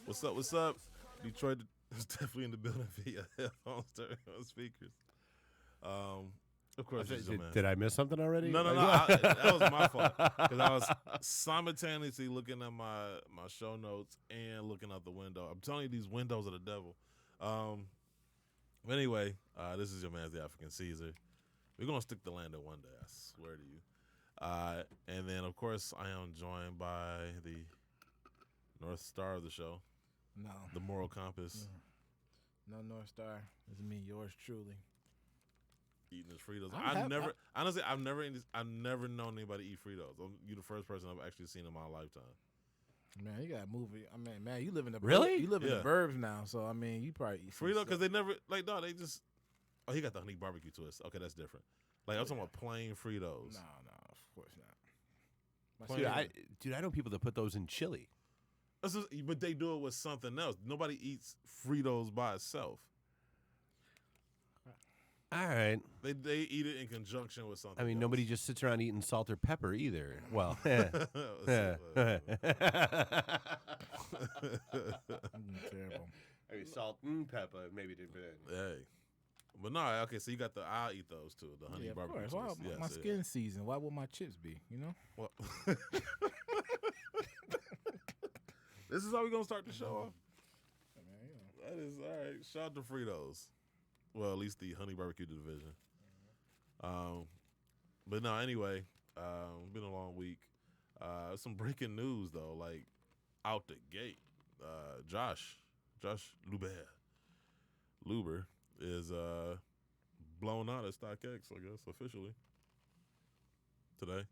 What's up? What's up? Detroit is definitely in the building via headphones, stereo speakers. Of course, Did I miss something already? No. That was my fault because I was simultaneously looking at my show notes and looking out the window. I'm telling you, these windows are the devil. But anyway, this is your man, the African Caesar. We're gonna stick the landing one day, I swear to you. And then, of course, I am joined by the North Star of the show. No. The moral compass. No North Star. It's me, yours truly. Eating his Fritos. I've never known anybody eat Fritos. You're the first person I've actually seen in my lifetime. Man, you gotta move it. I mean, man, you live in the Really? You live in the burbs now, so I mean, you probably eat Fritos because they never they just. Oh, he got the honey barbecue twist. Okay, that's different. Like I'm talking about plain Fritos. No, of course not. Dude, I know people that put those in chili. But they do it with something else. Nobody eats Fritos by itself. All right. They eat it in conjunction with something. I mean, else. nobody just sits around eating salt or pepper either. Well, Terrible. I mean, salt and pepper, maybe different. Hey. But no, okay, so you got I'll eat those too, the honey barbecue. Of course. Twist. My skin season. Why would my chips be, you know? Well, this is how we're going to start the show off. That is, all right. Shout out to Fritos. Well, at least the honey barbecue division. But no, anyway, been a long week. Some breaking news, though, like out the gate. Josh Luber is blown out at StockX, I guess, officially today.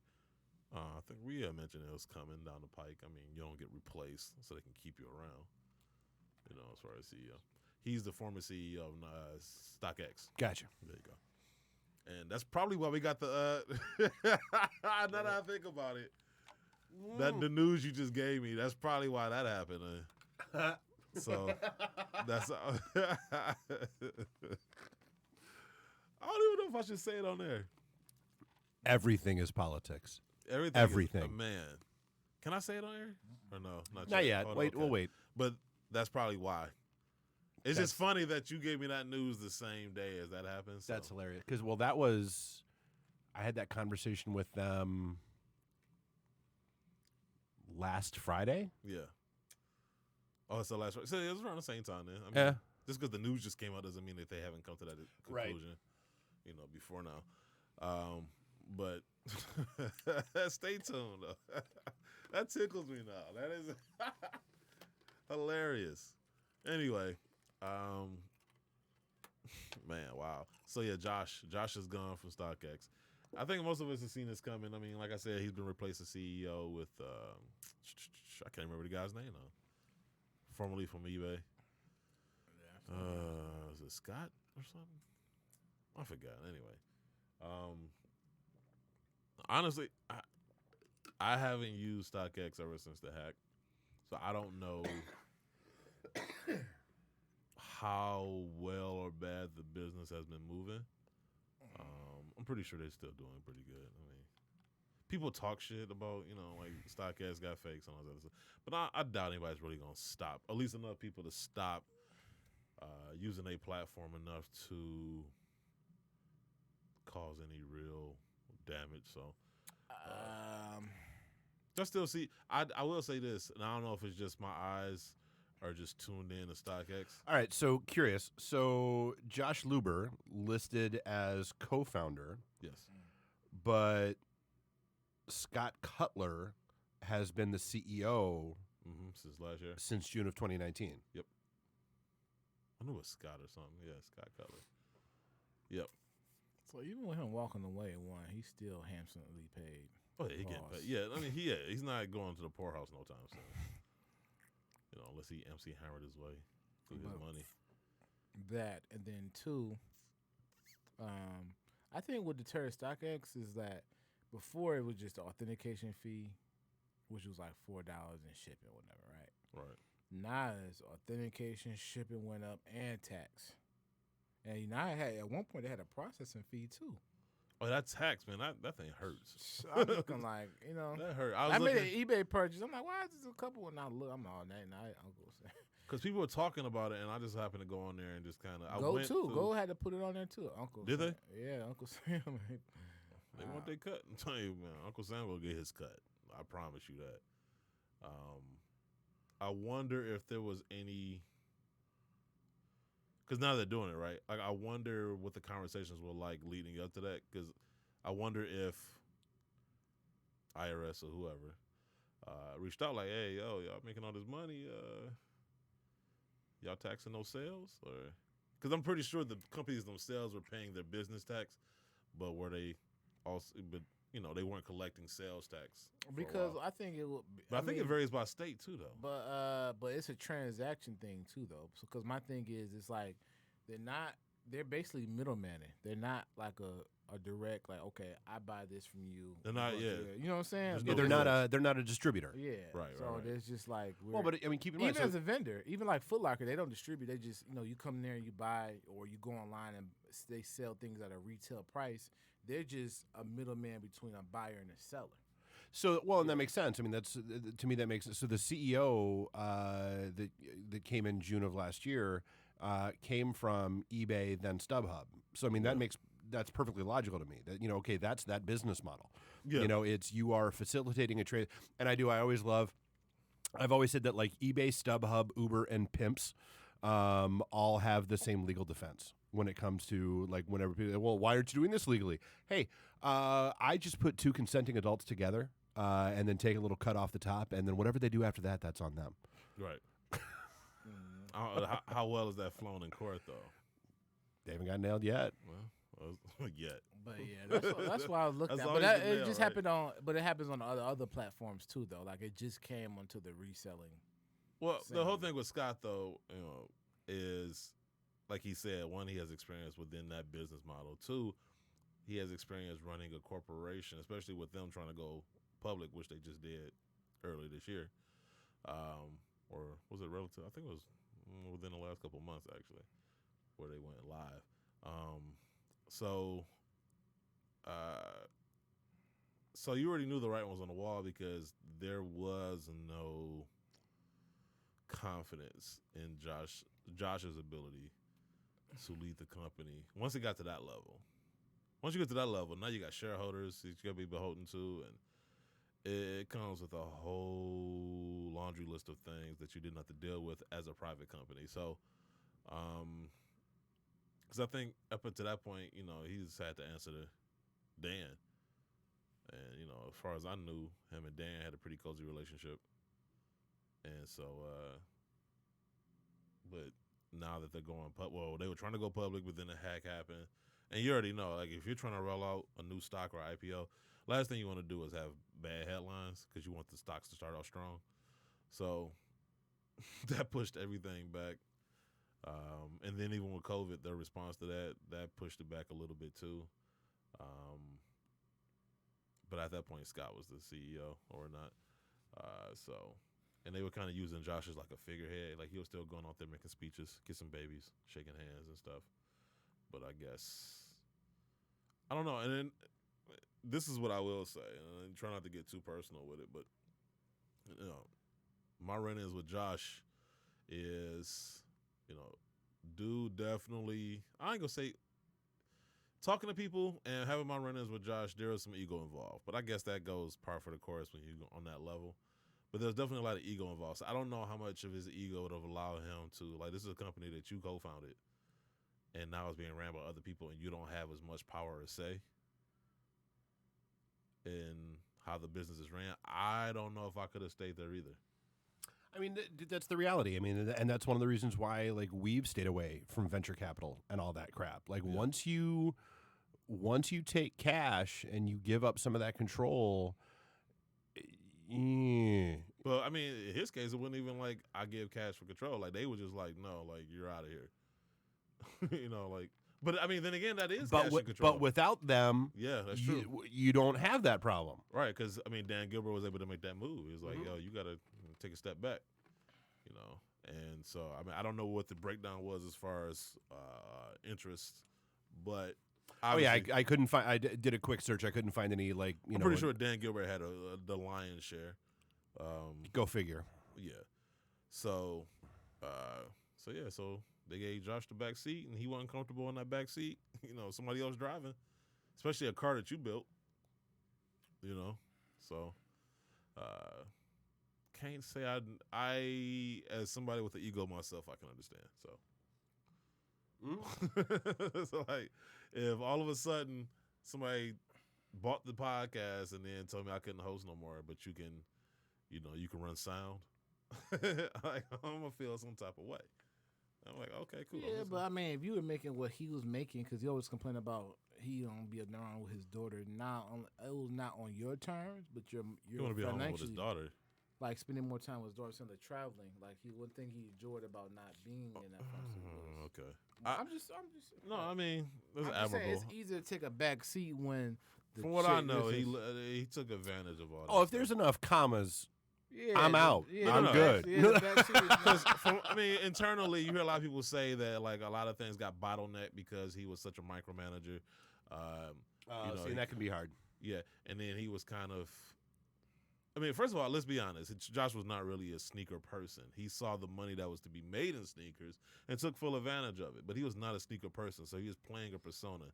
I think we had mentioned it was coming down the pike. I mean, you don't get replaced, so they can keep you around, as far as CEO. He's the former CEO of StockX. Gotcha. There you go. And that's probably why we got the now that I think about it, that the news you just gave me, that's probably why that happened. So that's I don't even know if I should say it on there. Everything is politics. Everything. Man. Can I say it on air? Or no? Not yet. Wait, we'll wait. But that's probably why. It's just funny that you gave me that news the same day as that happened. So. That's hilarious. Because, I had that conversation with them last Friday. Yeah. Oh, so last Friday. So it was around the same time then. I mean, just because the news just came out doesn't mean that they haven't come to that conclusion, before now. But stay tuned, though. That tickles me now. That is hilarious. Anyway, man, wow. So yeah, Josh is gone from StockX. I think most of us have seen this coming. I mean, like I said, he's been replaced as CEO with I can't remember the guy's name now. Formerly from eBay. Yeah. Is it Scott or something? I forgot. Anyway, honestly, I haven't used StockX ever since the hack, so I don't know how well or bad the business has been moving. I'm pretty sure they're still doing pretty good. I mean, people talk shit about, like StockX got fakes and all that other stuff, but I doubt anybody's really gonna stop. At least enough people to stop using a platform enough to cause any real damage. So, just still see. I will say this, and I don't know if it's just my eyes are just tuned in to StockX. All right, so curious. So Josh Luber listed as co-founder. Yes. But Scott Cutler has been the CEO since last year. Since June of 2019. Yep. I knew it was Scott or something. Yeah, Scott Cutler. Yep. So even with him walking away he's still handsomely paid. Oh, yeah, he getting paid. Yeah, I mean, he's not going to the poorhouse no time soon. Unless he MC hammered his way through his money. That, and then two, I think what deters StockX is that before it was just the authentication fee, which was like $4 in shipping or whatever, right? Right. Now it's authentication, shipping went up, and tax. And now at one point they had a processing fee too. Oh, that tax, man, that thing hurts. I'm looking like, That hurt. I made looking, an eBay purchase. I'm like, why is this a couple? And I look, I'm all that night. Uncle Sam. because people were talking about it, and I just happened to go on there and just kind of. Go had to put it on there too. Uncle. Did Sam. they? Yeah, Uncle Sam. They want their cut. I'm telling you, man, Uncle Sam will get his cut. I promise you that. I wonder if there was any. Because now they're doing it, right? Like, I wonder what the conversations were like leading up to that. Because I wonder if IRS or whoever reached out like, hey, yo, y'all making all this money. Y'all taxing those sales? Or because I'm pretty sure the companies themselves were paying their business tax, but were they also? But they weren't collecting sales tax because I think it would. But I think it varies by state too, though. But it's a transaction thing too, though. Because my thing is, it's like they're basically middlemaning. They're not like a direct, like, okay, I buy this from you. They're not, yeah. You know what I'm saying? There's Yeah, no they're not a distributor. Yeah, right. So right. there's just like, Well, but I mean, keep in mind, even as a vendor, even like Foot Locker, they don't distribute. They just, you come in there and you buy, or you go online and they sell things at a retail price. They're just a middleman between a buyer and a seller. So, and that makes sense. I mean, that's to me that makes sense. So the CEO that came in June of last year came from eBay, then StubHub. So I mean, that's perfectly logical to me. That okay, that's that business model. Yeah. It's you are facilitating a trade, and I've always said that like eBay, StubHub, Uber, and pimps all have the same legal defense when it comes to like whenever people, well, why aren't you doing this legally? Hey, I just put two consenting adults together and then take a little cut off the top, and then whatever they do after that, that's on them. Right. How well is that flown in court, though? They haven't got nailed yet. Well, yet. But yeah, that's why I was looked That's at. always But the it nail, just right? happened on. But it happens on other platforms too, though. Like it just came onto the reselling. Well, the Same. whole thing with Scott, though, is like he said. One, he has experience within that business model. Two, he has experience running a corporation, especially with them trying to go public, which they just did earlier this year. Or was it relative? I think it was within the last couple of months, actually, where they went live. So you already knew the writing was on the wall because there was no confidence in Josh's ability to lead the company. Once it got to that level, once you get to that level, now you got shareholders that you got to be beholden to, and it comes with a whole laundry list of things that you didn't have to deal with as a private company. So, because I think up until that point, he's had to answer to Dan. And, as far as I knew, him and Dan had a pretty cozy relationship. And so, but now that they're going they were trying to go public, but then the hack happened. And you already know, like, if you're trying to roll out a new stock or IPO, last thing you want to do is have bad headlines because you want the stocks to start off strong. So that pushed everything back. And then even with COVID, their response to that pushed it back a little bit too. But at that point, Scott was the CEO or not. And they were kind of using Josh as like a figurehead. Like he was still going out there making speeches, kissing babies, shaking hands and stuff. But I guess, I don't know. And then this is what I will say, and I try not to get too personal with it, but my run-ins with Josh is, dude definitely, I ain't gonna say, talking to people and having my run-ins with Josh, there is some ego involved. But I guess that goes par for the course when you go on that level. But there's definitely a lot of ego involved. So I don't know how much of his ego would have allowed him to, like, this is a company that you co-founded, and now it's being ran by other people, and you don't have as much power to say in how the business is ran. I don't know if I could have stayed there either. I mean, that's the reality. I mean, and that's one of the reasons why, like, we've stayed away from venture capital and all that crap. Like, once you take cash and you give up some of that control, Well, I mean, in his case, it wasn't even like I give cash for control. Like, they were just like, no, like, you're out of here. Like, but I mean, then again, that is cash and control. But without them, yeah, that's true. You don't have that problem. Right, because, I mean, Dan Gilbert was able to make that move. He was like, yo, you got to take a step back, And so, I mean, I don't know what the breakdown was as far as interest, but Oh yeah, Obviously, I couldn't find. Did a quick search. I couldn't find any like you I'm know. pretty sure Dan Gilbert had the lion's share. Go figure. Yeah. So, so they gave Josh the back seat, and he wasn't comfortable in that back seat. Somebody else driving, especially a car that you built. So can't say I as somebody with an ego myself, I can understand. So, so like, if all of a sudden somebody bought the podcast and then told me I couldn't host no more, but you can run sound, like, I'm gonna feel some type of way. I'm like, okay, cool. Yeah, but I mean, if you were making what he was making, because he always complained about he don't be around with his daughter. It was not on your terms, but you're you want to be home with his daughter. Like spending more time with his daughter instead of traveling. Like one thing he enjoyed about not being in that function. Okay. I'm just. No, I mean, that's I'm just saying admirable. it's easier to take a back seat when. From what I know, he took advantage of all that. Oh, if there's enough commas, yeah, I'm out. Yeah, I'm good. The back seat is Because internally, you hear a lot of people say that like a lot of things got bottlenecked because he was such a micromanager. See, that can be hard. Yeah, and then he was kind of. I mean, first of all, let's be honest. Josh was not really a sneaker person. He saw the money that was to be made in sneakers and took full advantage of it. But he was not a sneaker person, so he was playing a persona.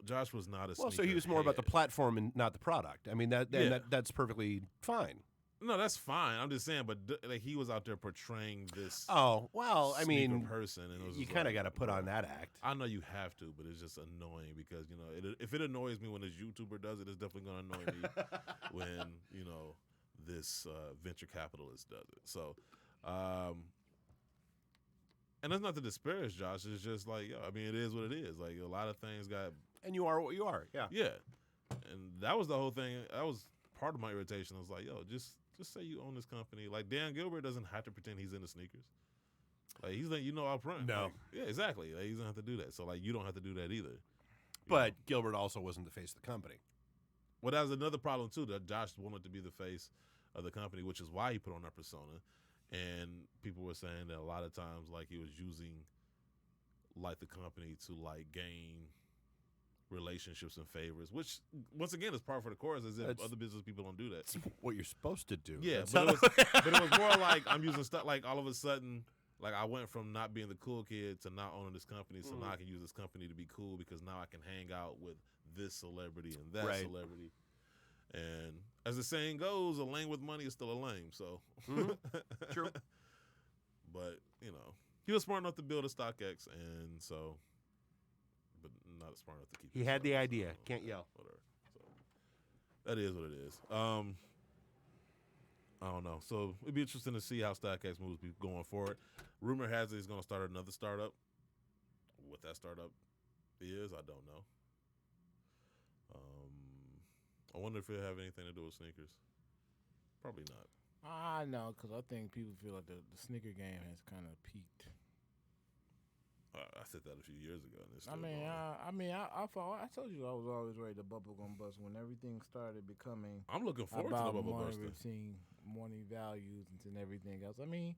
Josh was not a. Well, so he was more about the platform and not the product. I mean, that's perfectly fine. No, that's fine. I'm just saying, but like he was out there portraying this. Oh well, I mean, person, and it was you kind of got to put on that act. I know you have to, but it's just annoying because if it annoys me when this YouTuber does it, it's definitely going to annoy me when this venture capitalist does it. So, and that's not to disparage Josh. It's just like, I mean, it is what it is. Like a lot of things got. And you are what you are. Yeah. Yeah, and that was the whole thing. That was part of my irritation. I was like, yo, just say you own this company. Like Dan Gilbert doesn't have to pretend he's into sneakers. Like he's like, up front. No. Like, yeah, exactly. Like, he doesn't have to do that. So like you don't have to do that either. But Gilbert also wasn't the face of the company. Well, that was another problem too. That Josh wanted to be the face of the company, which is why he put on that persona. And people were saying that a lot of times, like he was using, like the company to like gain relationships and favors, which once again is par for the course. As if other business people don't do that. It's what you're supposed to do. Yeah, but it was more like I'm using stuff. Like all of a sudden, like I went from not being the cool kid to not owning this company, so now I can use this company to be cool because now I can hang out with this celebrity and that celebrity. And as the saying goes, a lame with money is still a lame. So True. But he was smart enough to build a StockX, and so. But not smart enough to keep. He had the idea. Can't yell. Whatever. So that is what it is. I don't know. So it'd be interesting to see how StockX moves going forward. Rumor has it he's going to start another startup. What that startup is, I don't know. I wonder if it have anything to do with sneakers. Probably not. I know, because I think people feel like the sneaker game has kind of peaked. I said that a few years ago. And it's I told you I was always worried the bubble gonna bust when everything started becoming. I'm looking forward to the about bubble morning busting. routine, morning values, and everything else. I mean,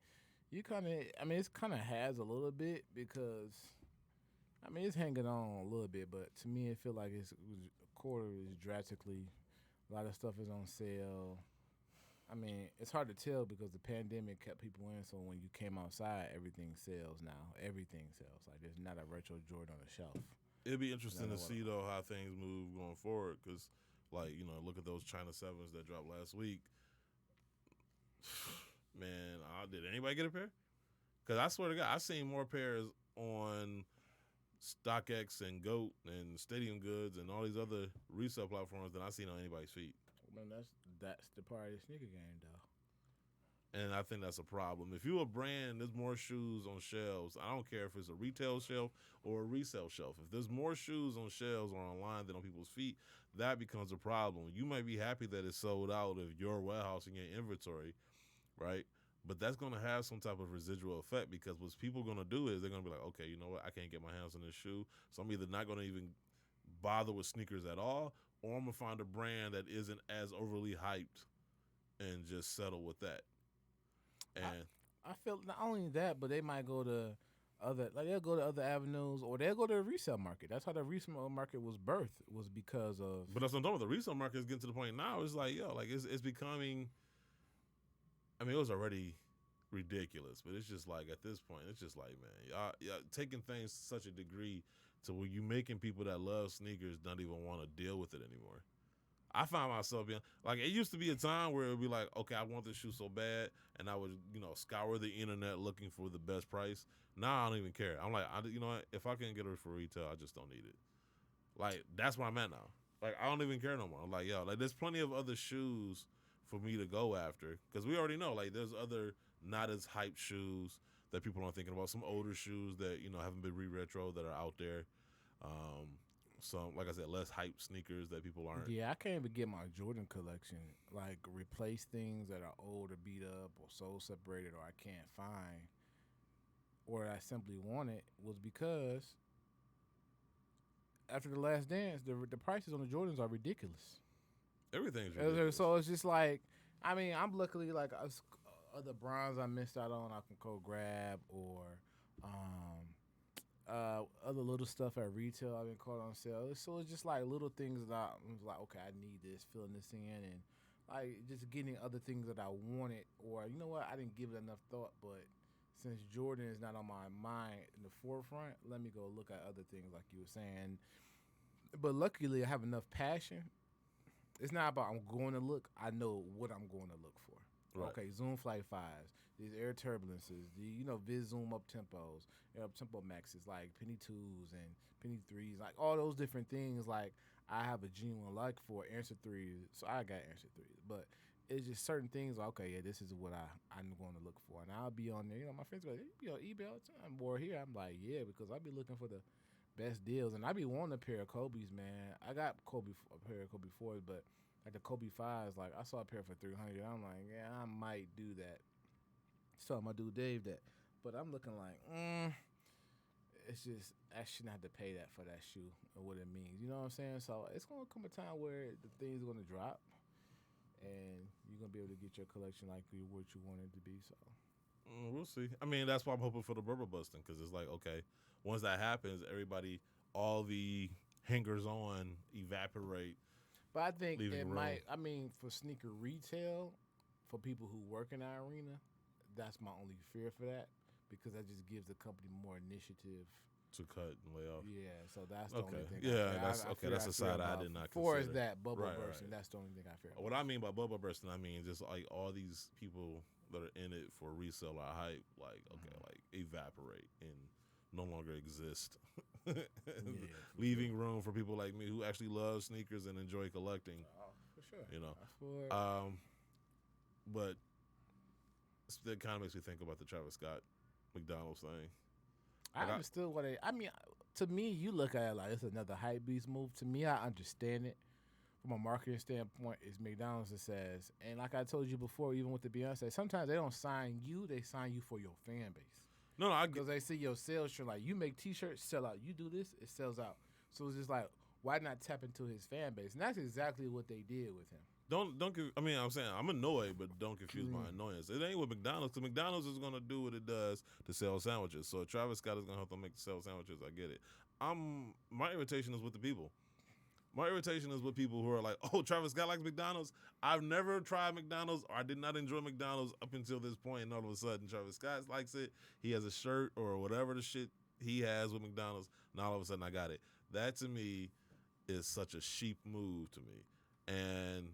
it's kind of has a little bit because, it's hanging on a little bit, but to me, it feel like a quarter is drastically. A lot of stuff is on sale. I mean, it's hard to tell because the pandemic kept people in. So when you came outside, everything sells now. Everything sells. Like there's not a retro Jordan on the shelf. It'd be interesting to see though how things move going forward. Because, like look at those China 7s that dropped last week. Man, did anybody get a pair? Because I swear to God, I seen more pairs on StockX and GOAT and Stadium Goods and all these other resale platforms than I seen on anybody's feet. Man, that's the part of the sneaker game, though. And I think that's a problem. If you're a brand, there's more shoes on shelves. I don't care if it's a retail shelf or a resale shelf. If there's more shoes on shelves or online than on people's feet, that becomes a problem. You might be happy that it's sold out of your warehouse and your inventory, right? But that's going to have some type of residual effect because what people are going to do is they're going to be like, okay, you know what? I can't get my hands on this shoe. So I'm either not going to even bother with sneakers at all, or I'm going to find a brand that isn't as overly hyped and just settle with that. And I feel not only that, but they might go to they'll go to other avenues, or they'll go to the resale market. That's how the resale market was birthed, was because of. But that's what I'm talking about. The resale market is getting to the point now. It's like, yo, like it's becoming. I mean, it was already ridiculous, but it's just like at this point, it's just like, man, y'all taking things to such a degree to where you making people that love sneakers don't even want to deal with it anymore. I find myself being like, it used to be a time where it would be like, okay, I want this shoe so bad, and I would, scour the internet looking for the best price. Now I don't even care. I'm like, you know what? If I can't get it for retail, I just don't need it. Like, that's where I'm at now. Like, I don't even care no more. I'm like, yo, like, there's plenty of other shoes for me to go after, because we already know, like, there's other not as hyped shoes that people aren't thinking about. Some older shoes that, haven't been re-retro that are out there. Some, like I said, less hype sneakers that people aren't. Yeah, I can't even get my Jordan collection, like, replace things that are old or beat up or soul separated or I can't find, or I simply want it, was because after The Last Dance, the prices on the Jordans are ridiculous. Everything's ridiculous. So it's just like, I mean, I'm luckily, like, other bronze I missed out on, I can go grab, or other little stuff at retail I've been caught on sale. So it's just like little things that I was like, okay, I need this, filling this in, and like just getting other things that I wanted, or you know what, I didn't give it enough thought, but since Jordan is not on my mind in the forefront, let me go look at other things like you were saying. But luckily, I have enough passion. It's not about I'm going to look. I know what I'm going to look for. Right. Okay, Zoom Flight 5s, these Air Turbulences, the Viz Zoom Up Tempos, Up Tempo Maxes, like Penny 2s and Penny 3s, like all those different things. Like I have a genuine like for Answer 3s, so I got Answer 3s. But it's just certain things like, okay, yeah, this is what I'm going to look for. And I'll be on there. My friends are like, you be on eBay all the time. Or here, I'm like, yeah, because I'll be looking for the best deals. And I be wanting a pair of Kobe's, man. I got a pair of Kobe 4s, but like the Kobe 5s, like I saw a pair for $300. I'm like, yeah, I might do that. So my dude Dave that, but I'm looking like, it's just I shouldn't have to pay that for that shoe or what it means. You know what I'm saying? So it's gonna come a time where the thing's gonna drop, and you're gonna be able to get your collection like what you want it to be. So we'll see. I mean, that's why I'm hoping for the bubble busting, because it's like, okay, once that happens, all the hangers on evaporate. But I think it room. might. I mean, for sneaker retail, for people who work in our arena, that's my only fear for that, because that just gives the company more initiative to cut and lay off. Yeah, so that's the only thing. That's a side I did not consider. For is that bubble bursting? Right. That's the only thing I fear. What I mean by bubble bursting, I mean just like all these people that are in it for resale or hype, like like evaporate and no longer exist. Leaving room for people like me who actually love sneakers and enjoy collecting. Oh, for sure. You know. But that kind of makes me think about the Travis Scott McDonald's thing. I understood what I mean, to me, you look at it like it's another hype beast move. To me, I understand it. From a marketing standpoint, it's McDonald's that says, and like I told you before, even with the Beyonce, sometimes they don't sign you, they sign you for your fan base. No, because they see your sales shirt. Like, you make T-shirts, sell out. You do this, it sells out. So it's just like, why not tap into his fan base? And that's exactly what they did with him. I'm saying I'm annoyed, but don't confuse my annoyance. It ain't with McDonald's, because McDonald's is gonna do what it does to sell sandwiches. So Travis Scott is gonna help them sell sandwiches. I get it. My irritation is with the people. My irritation is with people who are like, oh, Travis Scott likes McDonald's. I've never tried McDonald's, or I did not enjoy McDonald's up until this point, and all of a sudden Travis Scott likes it. He has a shirt or whatever the shit he has with McDonald's, and all of a sudden I got it. That to me is such a sheep move to me. And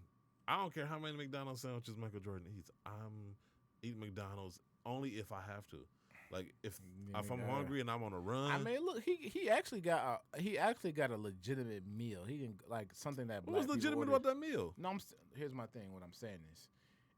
I don't care how many McDonald's sandwiches Michael Jordan eats. I'm eating McDonald's only if I have to. Like if I'm hungry and I'm on a run. I mean, look, he actually got a legitimate meal. He didn't like something that. What was legitimate about that meal? No, here's my thing. What I'm saying is,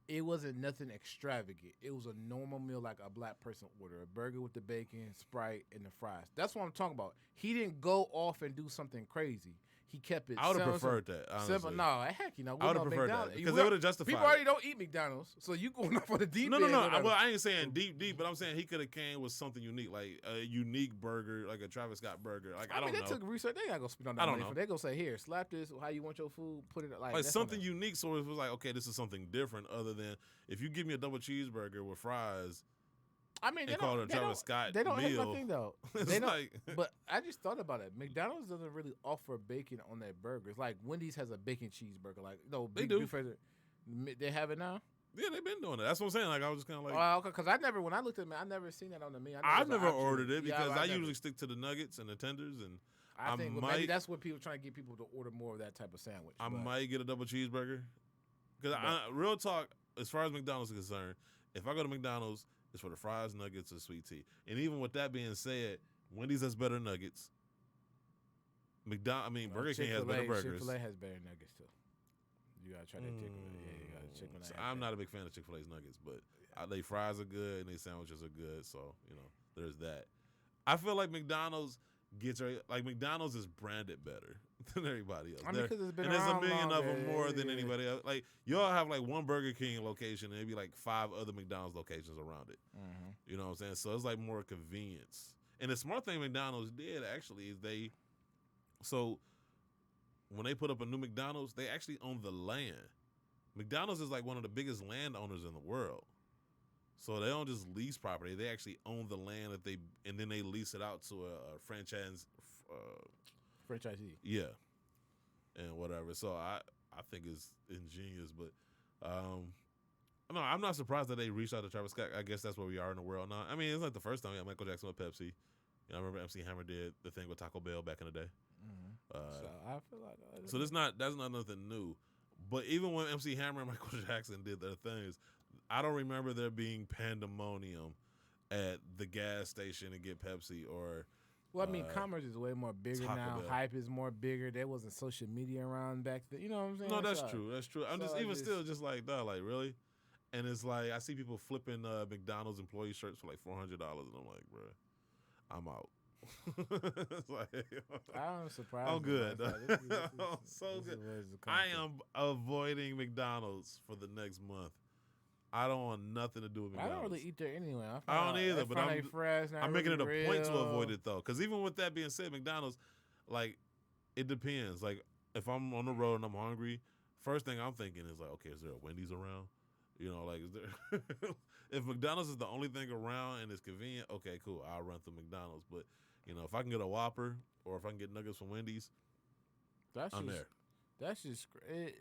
it wasn't nothing extravagant. It was a normal meal like a black person order: a burger with the bacon, Sprite, and the fries. That's what I'm talking about. He didn't go off and do something crazy. He kept it. I would have preferred that. Honestly. Simple. No, heck, I would have preferred that because they would have justified. People already don't eat McDonald's, so you going off for the deep. No. Well, I ain't saying deep, but I'm saying he could have came with something unique, like a unique burger, like a Travis Scott burger. Like I don't know. They took research. They gotta go spend on that money. They gonna say, here, slap this. How you want your food? Put it like something unique. So it was like, okay, this is something different. Other than if you give me a double cheeseburger with fries, I mean, and call it a Travis Scott They don't. That's meal. my thing, though. It's They don't. like, But I just thought about it. McDonald's doesn't really offer bacon on their burgers. Like Wendy's has a bacon cheeseburger. Like no, They big, do. Big Frederick. They have it now. yeah, they've been doing it. That's what I'm saying. Like I was just kind of like, Oh, because when I looked at it, I never seen that on the menu. I've never ordered it because I usually stick to the nuggets and the tenders, and I I think might- maybe that's what people trying to get people to order more of that type of sandwich. I but- might get a double cheeseburger. Because real talk, as far as McDonald's is concerned, if I go to McDonald's, it's for the fries, nuggets, and sweet tea. And even with that being said, Wendy's has better nuggets. Burger King has better burgers. Chick-fil-A has better nuggets too. You gotta try that Chick-fil-A. Yeah, you gotta Chick-fil-A. So I'm not a big fan of Chick-fil-A's nuggets, but they fries are good and their sandwiches are good. So, there's that. I feel like McDonald's McDonald's is branded better than everybody else. I mean, because it's been and there's a around million of longer. them more than Yeah. anybody else. Like, y'all have like one Burger King location and maybe like 5 other McDonald's locations around it. Mhm. You know what I'm saying? So it's like more convenience. And the smart thing McDonald's did actually is when they put up a new McDonald's, they actually own the land. McDonald's is like one of the biggest landowners in the world. So they don't just lease property; they actually own the land and then they lease it out to a franchise. Franchisee. Yeah, and whatever. So I think it's ingenious, but no, I'm not surprised that they reached out to Travis Scott. I guess that's where we are in the world now. I mean, it's not the first time we had Michael Jackson with Pepsi. I remember MC Hammer did the thing with Taco Bell back in the day. So I feel like So that's not nothing new. But even when MC Hammer and Michael Jackson did their things, I don't remember there being pandemonium at the gas station to get Pepsi or. Well, I mean, commerce is way more bigger Taco now. Bell. Hype is more bigger. There wasn't social media around back then. You know what I'm saying? No, that's So- true. That's true. I'm so just I even just- still just like that, like really. And it's like I see people flipping McDonald's employee shirts for like $400, and I'm like, bruh, I'm out. It's like, I'm surprised. I'm good. I'm so this good. is where it's I come am avoiding McDonald's for the next month. I don't want nothing to do with from. I McDonald's. don't really eat there anyway. I don't either, but I'm making it a really point to real. avoid it though. Because even with that being said, McDonald's, like, it depends. Like, if I'm on the road and I'm hungry, first thing I'm thinking is like, okay, is there a Wendy's around? Like, is there? If McDonald's is the only thing around and it's convenient, okay, cool. I'll run through McDonald's. But if I can get a Whopper or if I can get nuggets from Wendy's, I'm there. That's just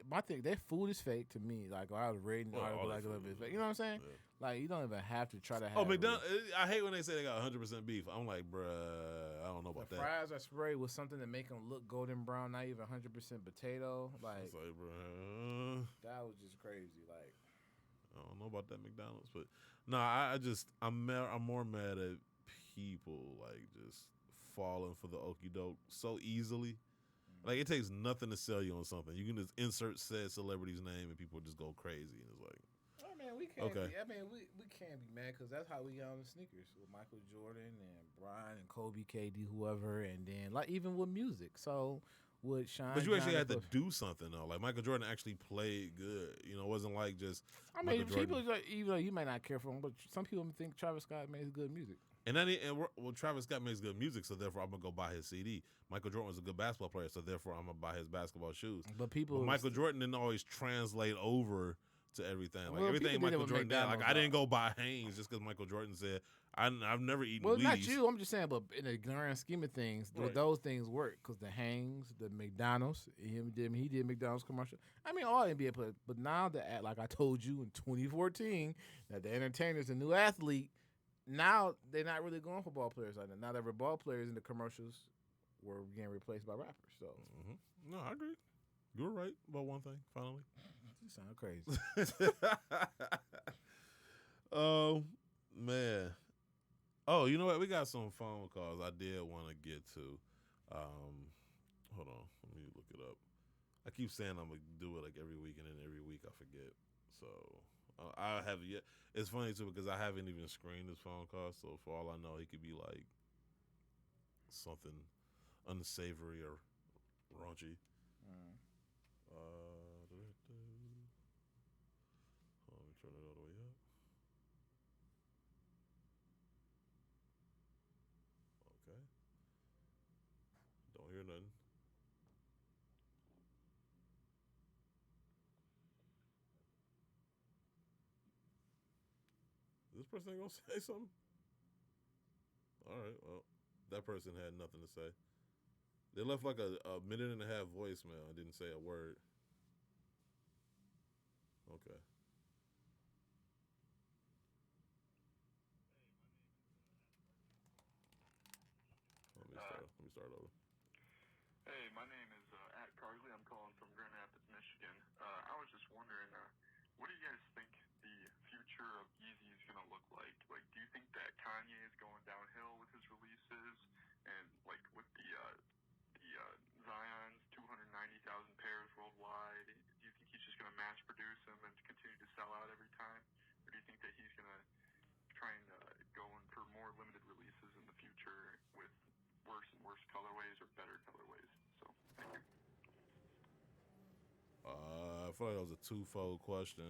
my thing. Their food is fake to me. Like I was reading the Well, article, all like a their little food bit is fake. You know what I'm saying? Yeah. Like you don't even have to try to have. Oh, McDonald's! I hate when they say they got 100% beef. I'm like, bruh, I don't know about The that. fries are sprayed with something to make them look golden brown, not even 100% potato. Like It's like, bruh, that was just crazy. Like I don't know about that McDonald's, but no, I'm more mad at people like just falling for the okie doke so easily. Like it takes nothing to sell you on something. You can just insert said celebrity's name and people just go crazy. And it's like, I mean, we can't. Okay. We can't be mad because that's how we got on the sneakers with Michael Jordan and Brian and Kobe, KD, whoever, and then like even with music. So with Shine. but you actually Johnny had to Puff- do something though. Like Michael Jordan actually played good. It wasn't like just. I mean, Michael Jordan. people, even though you might not care for him, but some people think Travis Scott makes good music. And Travis Scott makes good music, so therefore I'm gonna go buy his CD. Michael Jordan was a good basketball player, so therefore I'm gonna buy his basketball shoes. But people, But Michael Jordan didn't always translate over to everything. Like Well, everything people did it Michael with Jordan did. Like McDonald's, I didn't go buy Hanes just because Michael Jordan said I've never eaten. well, Wheaties. not you. I'm just saying, but in the grand scheme of things, Right. those things work because the Hangs, the McDonald's, he did McDonald's commercial. I mean, all NBA players. But now that, like I told you in 2014, that the entertainer's a new athlete. Now they're not really going for ball players like that. Not every ball players in the commercials were getting replaced by rappers. So No, I agree. You're right about one thing. Finally. you sound crazy. Oh man. Oh, you know what? We got some phone calls I did want to get to. Hold on, let me look it up. I keep saying I'm gonna do it like every week, and then every week I forget. So I have yet. It's funny too because I haven't even screened this phone call. So for all I know, he could be like something unsavory or raunchy. Let me turn it all the way up. Okay. Don't hear nothing. This person ain't gonna say something. All right, well, that person had nothing to say. They left like a minute and a half voicemail and didn't say a word. Okay. Let me start over. Hey, my name is At Carsley. I'm calling from Grand Rapids, Michigan. I was just wondering, what do you guys think the future of Yeezy is going to look like? Like, do you think that Kanye is going downhill with his releases, and like with the Zion's 290,000 pairs worldwide? Do you think he's just going to mass produce them and continue to sell out every time, or do you think that he's going to try and go in for more limited releases in the future with worse and worse colorways or better colorways? So, thank you. I feel like that was a twofold question.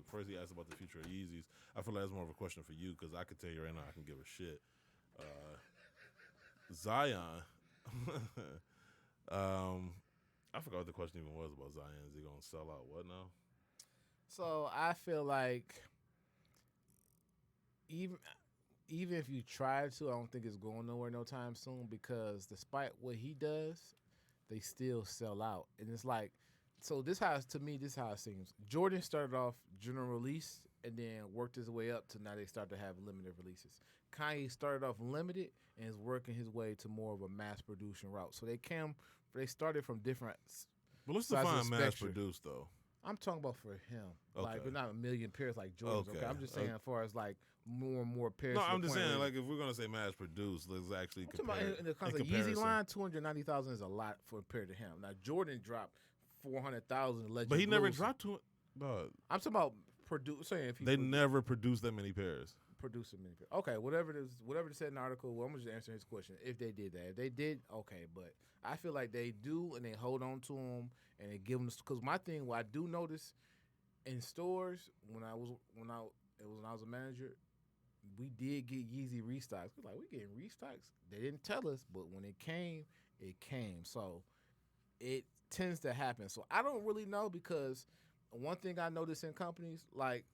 First, he asked about the future of Yeezys. I feel like that's more of a question for you because I can tell you right now I can give a shit. Zion. I forgot what the question even was about Zion. Is he going to sell out what now? So I feel like even if you try to, I don't think it's going nowhere no time soon because despite what he does, they still sell out. And it's like, so this how it seems. Jordan started off general release and then worked his way up to now they start to have limited releases. Kanye started off limited and is working his way to more of a mass production route. So they started from different. But let's sides of define the mass spectrum. produced though. I'm talking about for him. Okay. Like, but not a million pairs like Jordan's. Okay. I'm just saying as far as like more and more pairs. No, I'm just saying like if we're gonna say mass produced, let's actually compare. In the concept of Yeezy line, 290,000 is a lot for compared to him. Now Jordan dropped 400,000. But he never dropped to it. I'm talking about producing. They never produced that many pairs. Producing many pairs. Okay, whatever they said in the article. Well, I'm just answering his question. If they did that, if they did, okay. But I feel like they do, and they hold on to them, and they give them. Because my thing, what I do notice in stores when I was a manager, we did get Yeezy restocks. We're like, we getting restocks. They didn't tell us, but when it came, it came. So it tends to happen. So I don't really know because one thing I notice in companies like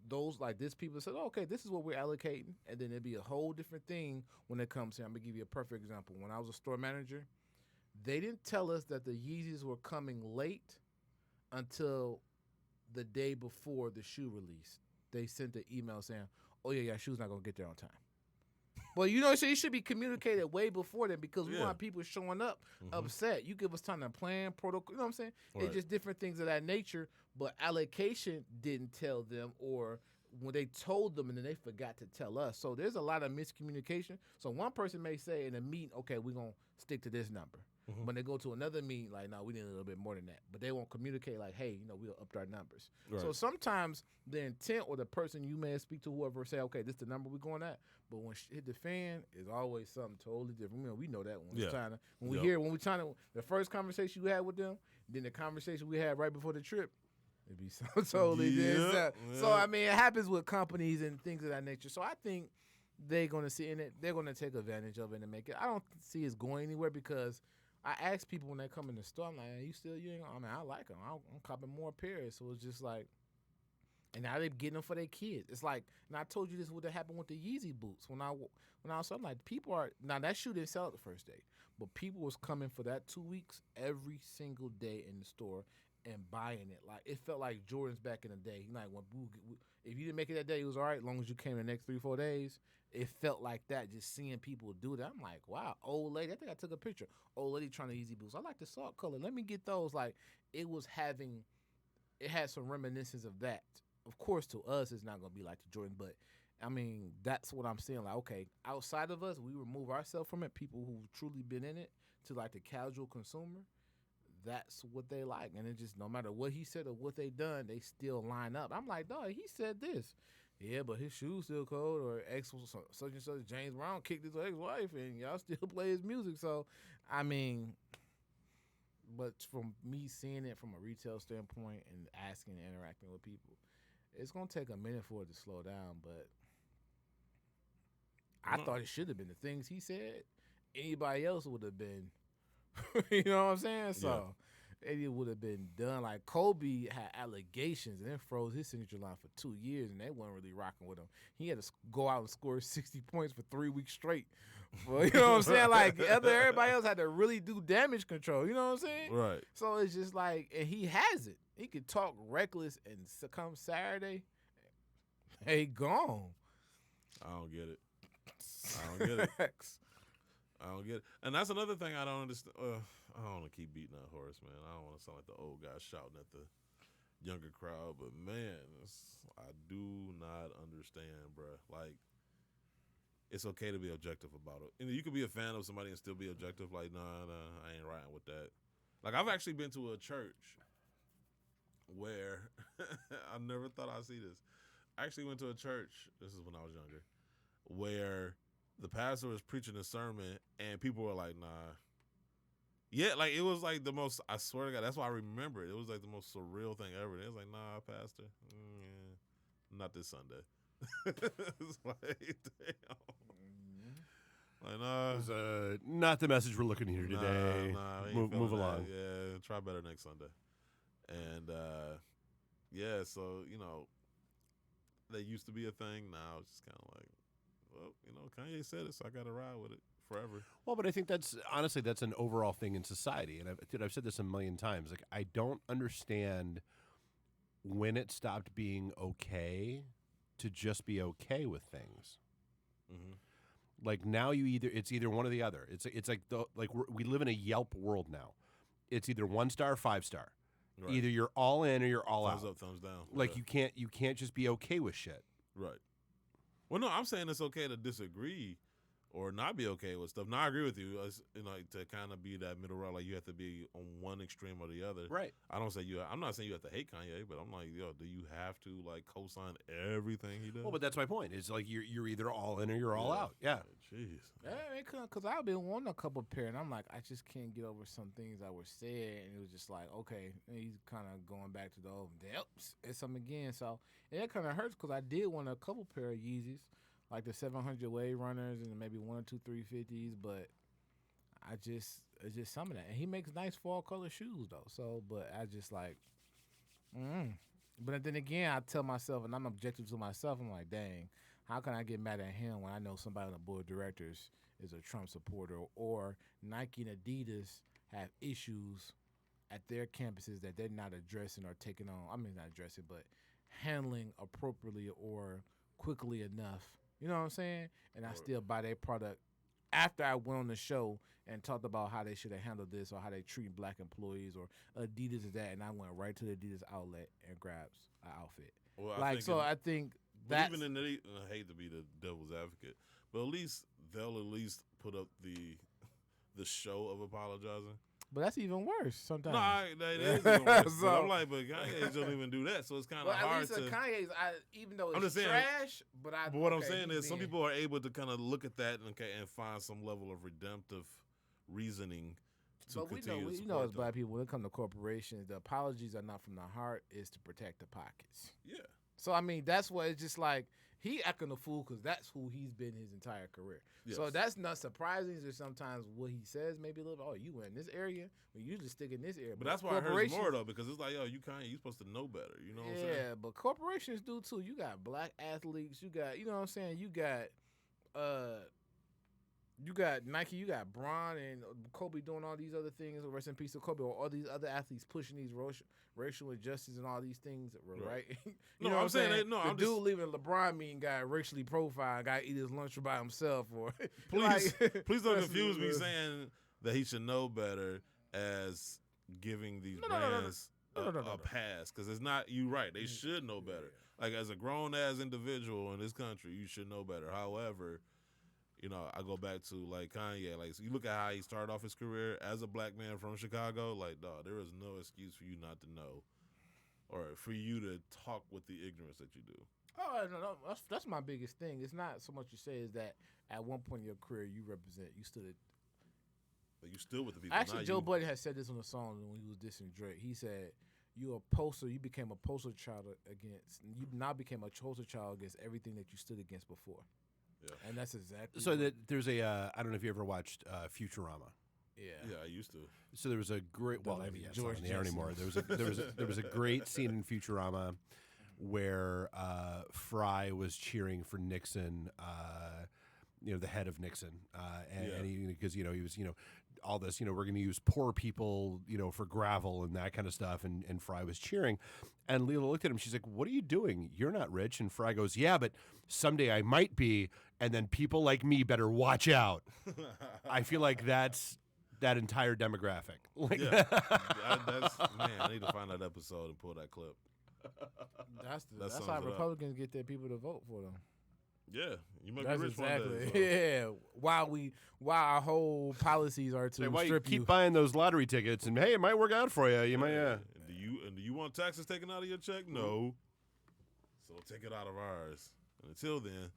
those like this, people said, oh, okay, this is what we're allocating, and then it'd be a whole different thing when it comes to. I'm gonna give you a perfect example. When I was a store manager, they didn't tell us that the Yeezys were coming late until the day before the shoe release. They sent an email saying, oh yeah, shoe's not gonna get there on time. Well, so it should be communicated way before then because we want people showing up upset. You give us time to plan, protocol, you know what I'm saying? Right. It's just different things of that nature, but allocation didn't tell them or when they told them and then they forgot to tell us. So there's a lot of miscommunication. So one person may say in a meeting, okay, we're going to stick to this number. Mm-hmm. When they go to another meeting, like, no, we need a little bit more than that. But they won't communicate like, hey, we'll up our numbers. Right. So sometimes the intent or the person you may speak to, whoever, say, okay, this is the number we're going at. But when shit hit the fan, it's always something totally different. We know that when we're trying to, the first conversation you had with them, then the conversation we had right before the trip, it'd be so totally different. So, I mean, it happens with companies and things of that nature. So I think they're going to see in it, they're going to take advantage of it and make it. I don't see it's going anywhere because I ask people when they come in the store, I'm like, I like them. I'm copping more pairs. So it's just like, and now they're getting them for their kids. It's like, and I told you this would have happened with the Yeezy boots. When I was, I'm like, people are, now that shoe didn't sell it the first day, but people was coming for that 2 weeks every single day in the store and buying it. Like, it felt like Jordan's back in the day. Like, if you didn't make it that day, it was all right. As long as you came the next 3-4 days, it felt like that, just seeing people do that. I'm like, wow, old lady. I think I took a picture. Old lady trying to Yeezy boots. I like the salt color. Let me get those. Like, it had some reminiscence of that. Of course, to us, it's not going to be like the Jordan, but, I mean, that's what I'm saying. Like, okay, outside of us, we remove ourselves from it, people who've truly been in it, to, like, the casual consumer, that's what they like. And it just, no matter what he said or what they done, they still line up. I'm like, dog, he said this. Yeah, but his shoe's still cold, or such and such James Brown kicked his ex-wife, and y'all still play his music. So, I mean, but from me seeing it from a retail standpoint and asking and interacting with people, it's going to take a minute for it to slow down, but I thought it should have been the things he said. Anybody else would have been, you know what I'm saying? So it would have been done. Like Kobe had allegations and then froze his signature line for 2 years, and they weren't really rocking with him. He had to go out and score 60 points for 3 weeks straight. Well, you know what I'm saying? Like everybody else had to really do damage control. You know what I'm saying? Right. So it's just like, and he has it. He could talk reckless, and come Saturday, hey, gone. I don't get it. I don't get it. I don't get it. And that's another thing I don't understand. I don't want to keep beating that horse, man. I don't want to sound like the old guy shouting at the younger crowd, but man, I do not understand, bro. Like, it's okay to be objective about it. And you could be a fan of somebody and still be objective. Like, nah, I ain't riding with that. Like, I've actually been to a church where I never thought I'd see this. I actually went to a church, this is when I was younger, where the pastor was preaching a sermon and people were like, nah. Yeah, like it was like the most, I swear to God, that's why I remember it. It was like the most surreal thing ever. It was like, nah, pastor, not this Sunday. It's like, damn. Like, nah. It was, not the message we're looking to hear today. Move along. Yeah, try better next Sunday. And, yeah, so, you know, that used to be a thing. Now it's just kind of like, well, you know, Kanye said it, so I got to ride with it forever. Well, but I think that's an overall thing in society. And I've said this a million times. Like, I don't understand when it stopped being okay to just be okay with things. Mm-hmm. Like now it's either one or the other. It's like we live in a Yelp world now. It's either 1 star or 5 star. Right. Either you're all in or you're all thumbs out. Thumbs up, thumbs down. Like you can't just be okay with shit. Right. Well, no, I'm saying it's okay to disagree or not be okay with stuff. Now, I agree with you. You know, like, to kind of be that middle route, like you have to be on one extreme or the other. Right. I'm not saying you have to hate Kanye, but I'm like, yo, do you have to like co-sign everything he does? Well, but that's my point. It's like you're either all in or you're all out. Yeah. Jeez. Yeah, because I've been wanting a couple pair, and I'm like, I just can't get over some things that were said, and it was just like, okay, he's kind of going back to the old, it's something again. So it kind of hurts because I did want a couple pair of Yeezys, like the 700 Wave Runners and maybe 1 or 2 350s, but it's just some of that. And he makes nice fall color shoes though. So, but I just like, But then again, I tell myself, and I'm objective to myself, I'm like, dang, how can I get mad at him when I know somebody on the board of directors is a Trump supporter, or Nike and Adidas have issues at their campuses that they're not addressing or taking on. I mean, not addressing, but handling appropriately or quickly enough. You know what I'm saying? And I still buy their product after I went on the show and talked about how they should have handled this or how they treat black employees or Adidas is that, and I went right to the Adidas outlet and grabbed an outfit. Well, I think that even in the, I hate to be the devil's advocate, but at least they'll at least put up the show of apologizing. But that's even worse sometimes. No, that is even worse. So, I'm like, but Kanye don't even do that, so it's kind of hard to. At least Kanye's, even though it's trash, but what I'm saying is, some people are able to kind of look at that and find some level of redemptive reasoning to continue to support. We know as black people, when it comes to corporations, the apologies are not from the heart; it's to protect the pockets. Yeah. So I mean, that's what it's just like. He acting a fool because that's who he's been his entire career. Yes. So that's not surprising. There's sometimes what he says maybe a little bit, oh, you went in this area, we usually stick in this area. But that's why I heard more, though, because it's like, yo, you supposed to know better. You know what I'm saying? Yeah, but corporations do, too. You got black athletes. You got, you know what I'm saying? You got Nike, you got Bron and Kobe doing all these other things. Rest in peace to Kobe, or all these other athletes pushing these racial injustice and all these things, right? You know what I'm saying? The dude leaving LeBron meeting got racially profiled, got to eat his lunch by himself. Or please don't confuse me saying that he should know better as giving these brands a pass, because it's not. You right? They should know better. Like, as a grown ass individual in this country, you should know better. However, you know, I go back to, like, Kanye. Like, so you look at how he started off his career as a black man from Chicago. Like, dog, there is no excuse for you not to know, or for you to talk with the ignorance that you do. Oh, no, that's my biggest thing. It's not so much you say is that at one point in your career you stood. But you still with the people. Actually, Joe Budden had said this on the song when he was dissing Drake. He said, you became a poster child against, you now became a poster child against everything that you stood against before. Yeah. And that's exactly so. That there's a I don't know if you ever watched Futurama. Yeah. Yeah, I used to. So there was a great. Well, Like I mean, it's George not on the air Jetson. anymore. There was a great scene in Futurama where Fry was cheering for Nixon. The head of Nixon, and because he was all this we're going to use poor people for gravel and that kind of stuff, and Fry was cheering, and Leela looked at him. She's like, "What are you doing? You're not rich." And Fry goes, "Yeah, but someday I might be, and then people like me better watch out." I feel like that's that entire demographic. Like Yeah, man. I need to find that episode and pull that clip. That's sums how it up. Republicans get their people to vote for them. Yeah, you might That's be rich exactly. one day. So. Yeah. Why our whole policies are to why you strip keep buying those lottery tickets, and hey, it might work out for you. You might, yeah. Do you want taxes taken out of your check? No. So take it out of ours. And until then,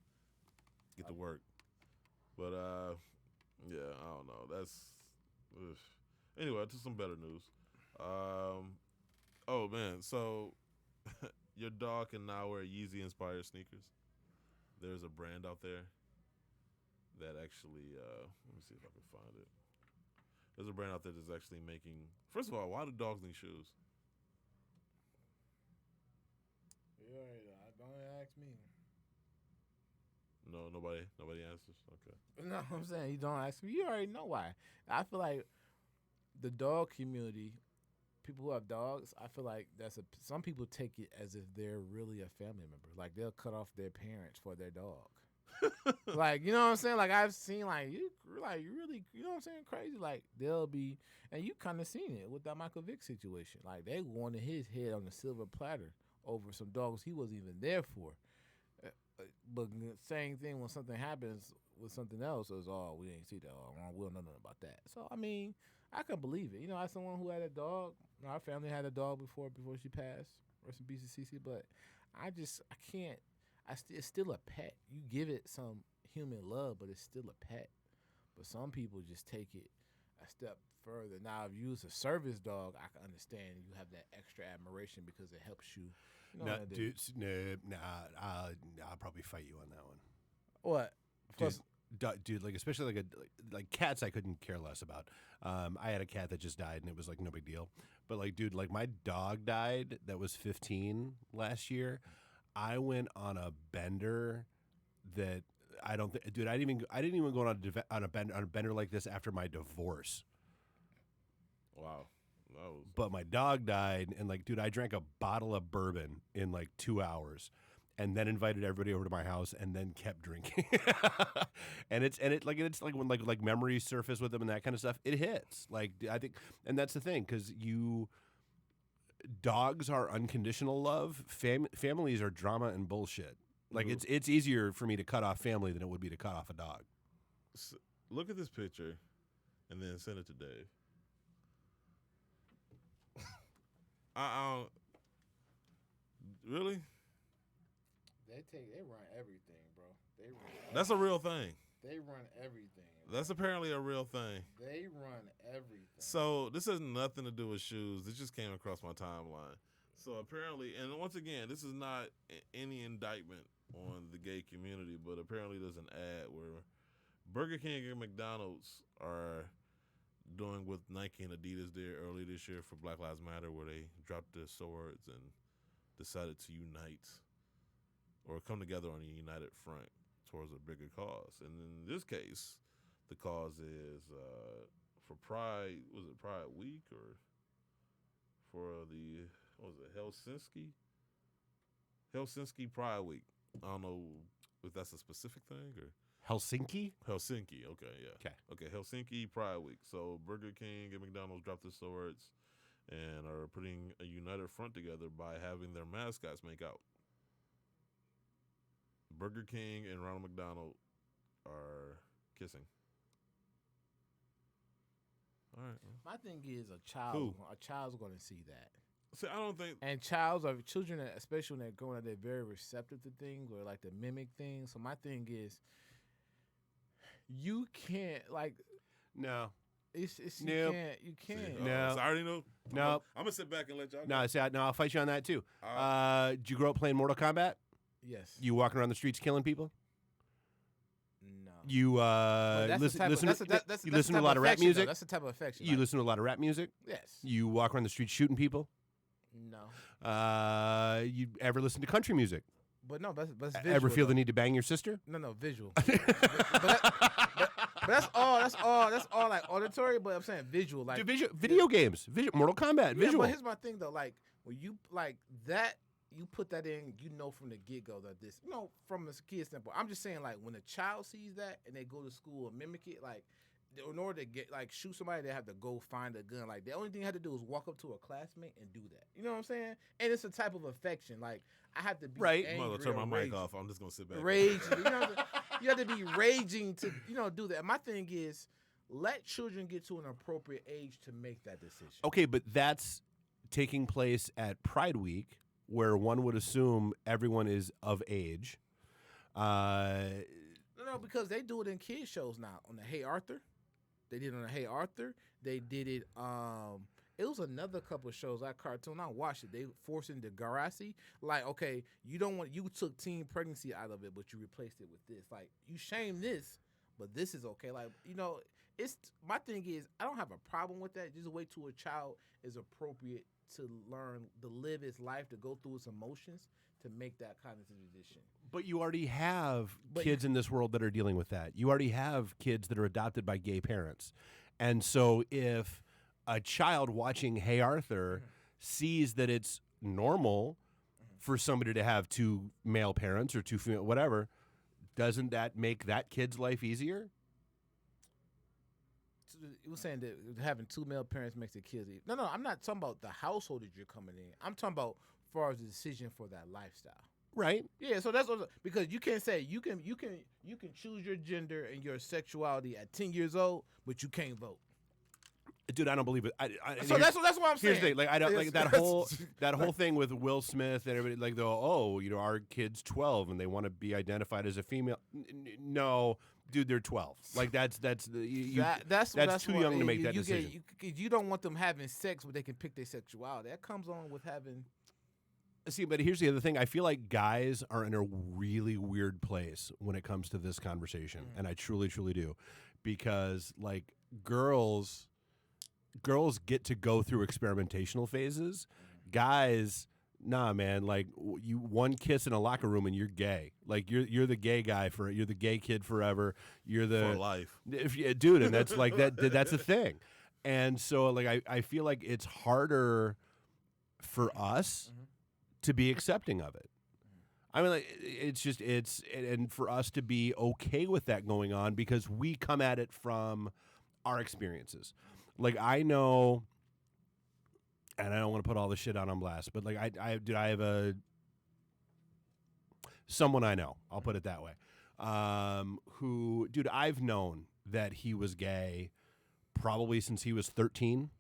get to work. But yeah, I don't know. That's ugh. Anyway, to some better news. Oh man, so your dog can now wear Yeezy inspired sneakers. There's a brand out there that actually let me see if I can find it. There's a brand out there that's actually making. First of all, why do dogs need shoes? Yeah, don't ask me. No, nobody answers. Okay. No, I'm saying you don't ask me. You already know why. I feel like the dog community, people who have dogs, I feel like some people take it as if they're really a family member. Like they'll cut off their parents for their dog. Like, you know what I'm saying? Like I've seen you really, you know what I'm saying, crazy. Like they'll be, and you kind of seen it with that Michael Vick situation. Like they wanted his head on the silver platter over some dogs he wasn't even there for. But same thing when something happens with something else is, oh, we ain't see that. Oh, we don't know nothing about that. So I mean, I can believe it. As someone who had a dog, our family had a dog before she passed. Rest in peace to Cece. But I can't. It's still a pet. You give it some human love, but it's still a pet. But some people just take it a step further. Now, if you use a service dog, I can understand you have that extra admiration because it helps you. No, dude, I'll probably fight you on that one. What? Dude, like especially like cats, I couldn't care less about. I had a cat that just died, and it was like no big deal. But like, dude, like my dog died that was 15 last year. I went on a bender that I don't think, dude. I didn't even go on a bender like this after my divorce. Wow. But my dog died, and like, dude, I drank a bottle of bourbon in like 2 hours, and then invited everybody over to my house, and then kept drinking. and it's like when like memories surface with them and that kind of stuff. It hits. Like I think, and that's the thing, because dogs are unconditional love. Families are drama and bullshit. Like it's easier for me to cut off family than it would be to cut off a dog. So, look at this picture, and then send it to Dave. Really? They run everything, bro. That's a real thing. They run everything. That's apparently a real thing. They run everything. So this has nothing to do with shoes. This just came across my timeline. So apparently, and once again, this is not any indictment on the gay community, but apparently there's an ad where Burger King and McDonald's are doing what Nike and Adidas did earlier this year for Black Lives Matter, where they dropped their swords and decided to unite or come together on a united front towards a bigger cause. And in this case, the cause is for Pride. Was it Pride Week or for the Helsinki Pride Week? I don't know if that's a specific thing or. Helsinki? Okay, yeah. Okay, Helsinki Pride Week. So Burger King and McDonald's dropped their swords and are putting a united front together by having their mascots make out. Burger King and Ronald McDonald are kissing. All right. My thing is a child's going to see that. See, I don't think. And children, especially when they're growing up, they're very receptive to things or like to mimic things. So my thing is, you can't No. It's Nope. you can't. See, No. so I already know. No. I'm gonna sit back and let y'all. No, see, I'll fight you on that too. Did you grow up playing Mortal Kombat? Yes. You walking around the streets killing people? No. You listen to a lot of rap music. That's the type of affection. You listen to a lot of rap music. Yes. You walk around the street shooting people. No. You ever listen to country music? But no, that's visual. Ever feel the need to bang your sister? No, visual. but that's all like auditory. But I'm saying visual, like video games, Mortal Kombat, yeah, visual. But here's my thing though, like when you like that, you put that in, you know from the get go that this, from a kid standpoint. I'm just saying like when a child sees that and they go to school and mimic it, like in order to get like shoot somebody, they have to go find a gun. Like the only thing you have to do is walk up to a classmate and do that. You know what I'm saying? And it's a type of affection. Like I have to be right. angry. I'm gonna turn my mic off. I'm just gonna sit back. Raging. You have to be raging to do that. My thing is let children get to an appropriate age to make that decision. Okay, but that's taking place at Pride Week, where one would assume everyone is of age. No, because they do it in kids shows now. On the Hey Arthur. They did it on the Hey Arthur. They did it. It was another couple of shows, that cartoon. I watched it. They forced into Degrassi. Like, okay, you took teen pregnancy out of it, but you replaced it with this. Like, you shame this, but this is okay. Like, it's my thing is I don't have a problem with that. Just wait till a child is appropriate to learn to live its life, to go through its emotions, to make that kind of decision. But you already have kids in this world that are dealing with that. You already have kids that are adopted by gay parents. And so if a child watching Hey Arthur sees that it's normal for somebody to have two male parents or two female, whatever, doesn't that make that kid's life easier? You were saying that having two male parents makes the kids easier. No, I'm not talking about the household that you're coming in. I'm talking about as far as the decision for that lifestyle. Right. Yeah, so that's what, because you can't say you can choose your gender and your sexuality at 10 years old, but you can't vote. Dude, I don't believe it. So that's what I'm saying. Here's the thing, like I don't like that whole thing with Will Smith and everybody. Like, our kid's 12 and they want to be identified as a female. No, dude, they're 12. Like that's too young to make that decision. You don't want them having sex, but they can pick their sexuality. That comes on with having. See, but here's the other thing. I feel like guys are in a really weird place when it comes to this conversation, and I truly, truly do, because like girls get to go through experimentational phases. Guys, nah, man. Like you, one kiss in a locker room and you're gay. Like you're the gay guy you're the gay kid forever. You're the for life, dude, and that's like that. That's a thing. And so like I feel like it's harder for us to be accepting of it. I mean, like it's and for us to be okay with that going on because we come at it from our experiences. Like I know, and I don't want to put all this shit out on blast, but like I have someone I know, I'll put it that way, who, dude, I've known that he was gay probably since he was 13.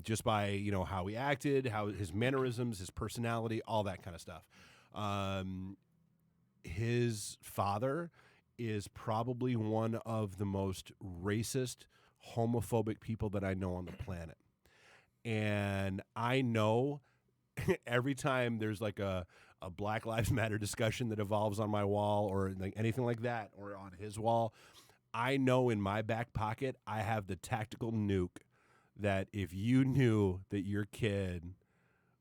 Just by, how he acted, how his mannerisms, his personality, all that kind of stuff. His father is probably one of the most racist, homophobic people that I know on the planet. And I know every time there's like a Black Lives Matter discussion that evolves on my wall or like anything like that or on his wall, I know in my back pocket I have the tactical nuke that if you knew that your kid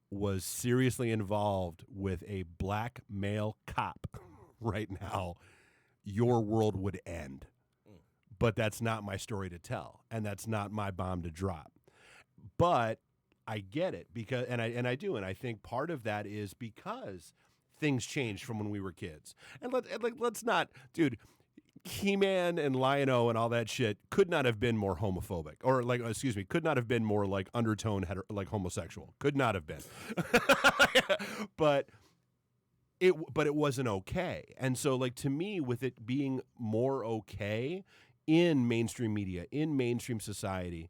was seriously involved with a black male cop right now, your world would end. But that's not my story to tell, and that's not my bomb to drop. But I get it because, and I do, and I think part of that is because things changed from when we were kids. And let's not, dude. He-Man and Lion-O and all that shit could not have been more homophobic, or could not have been more like undertone homosexual. Could not have been, but it wasn't okay. And so, like, to me, with it being more okay in mainstream media, in mainstream society,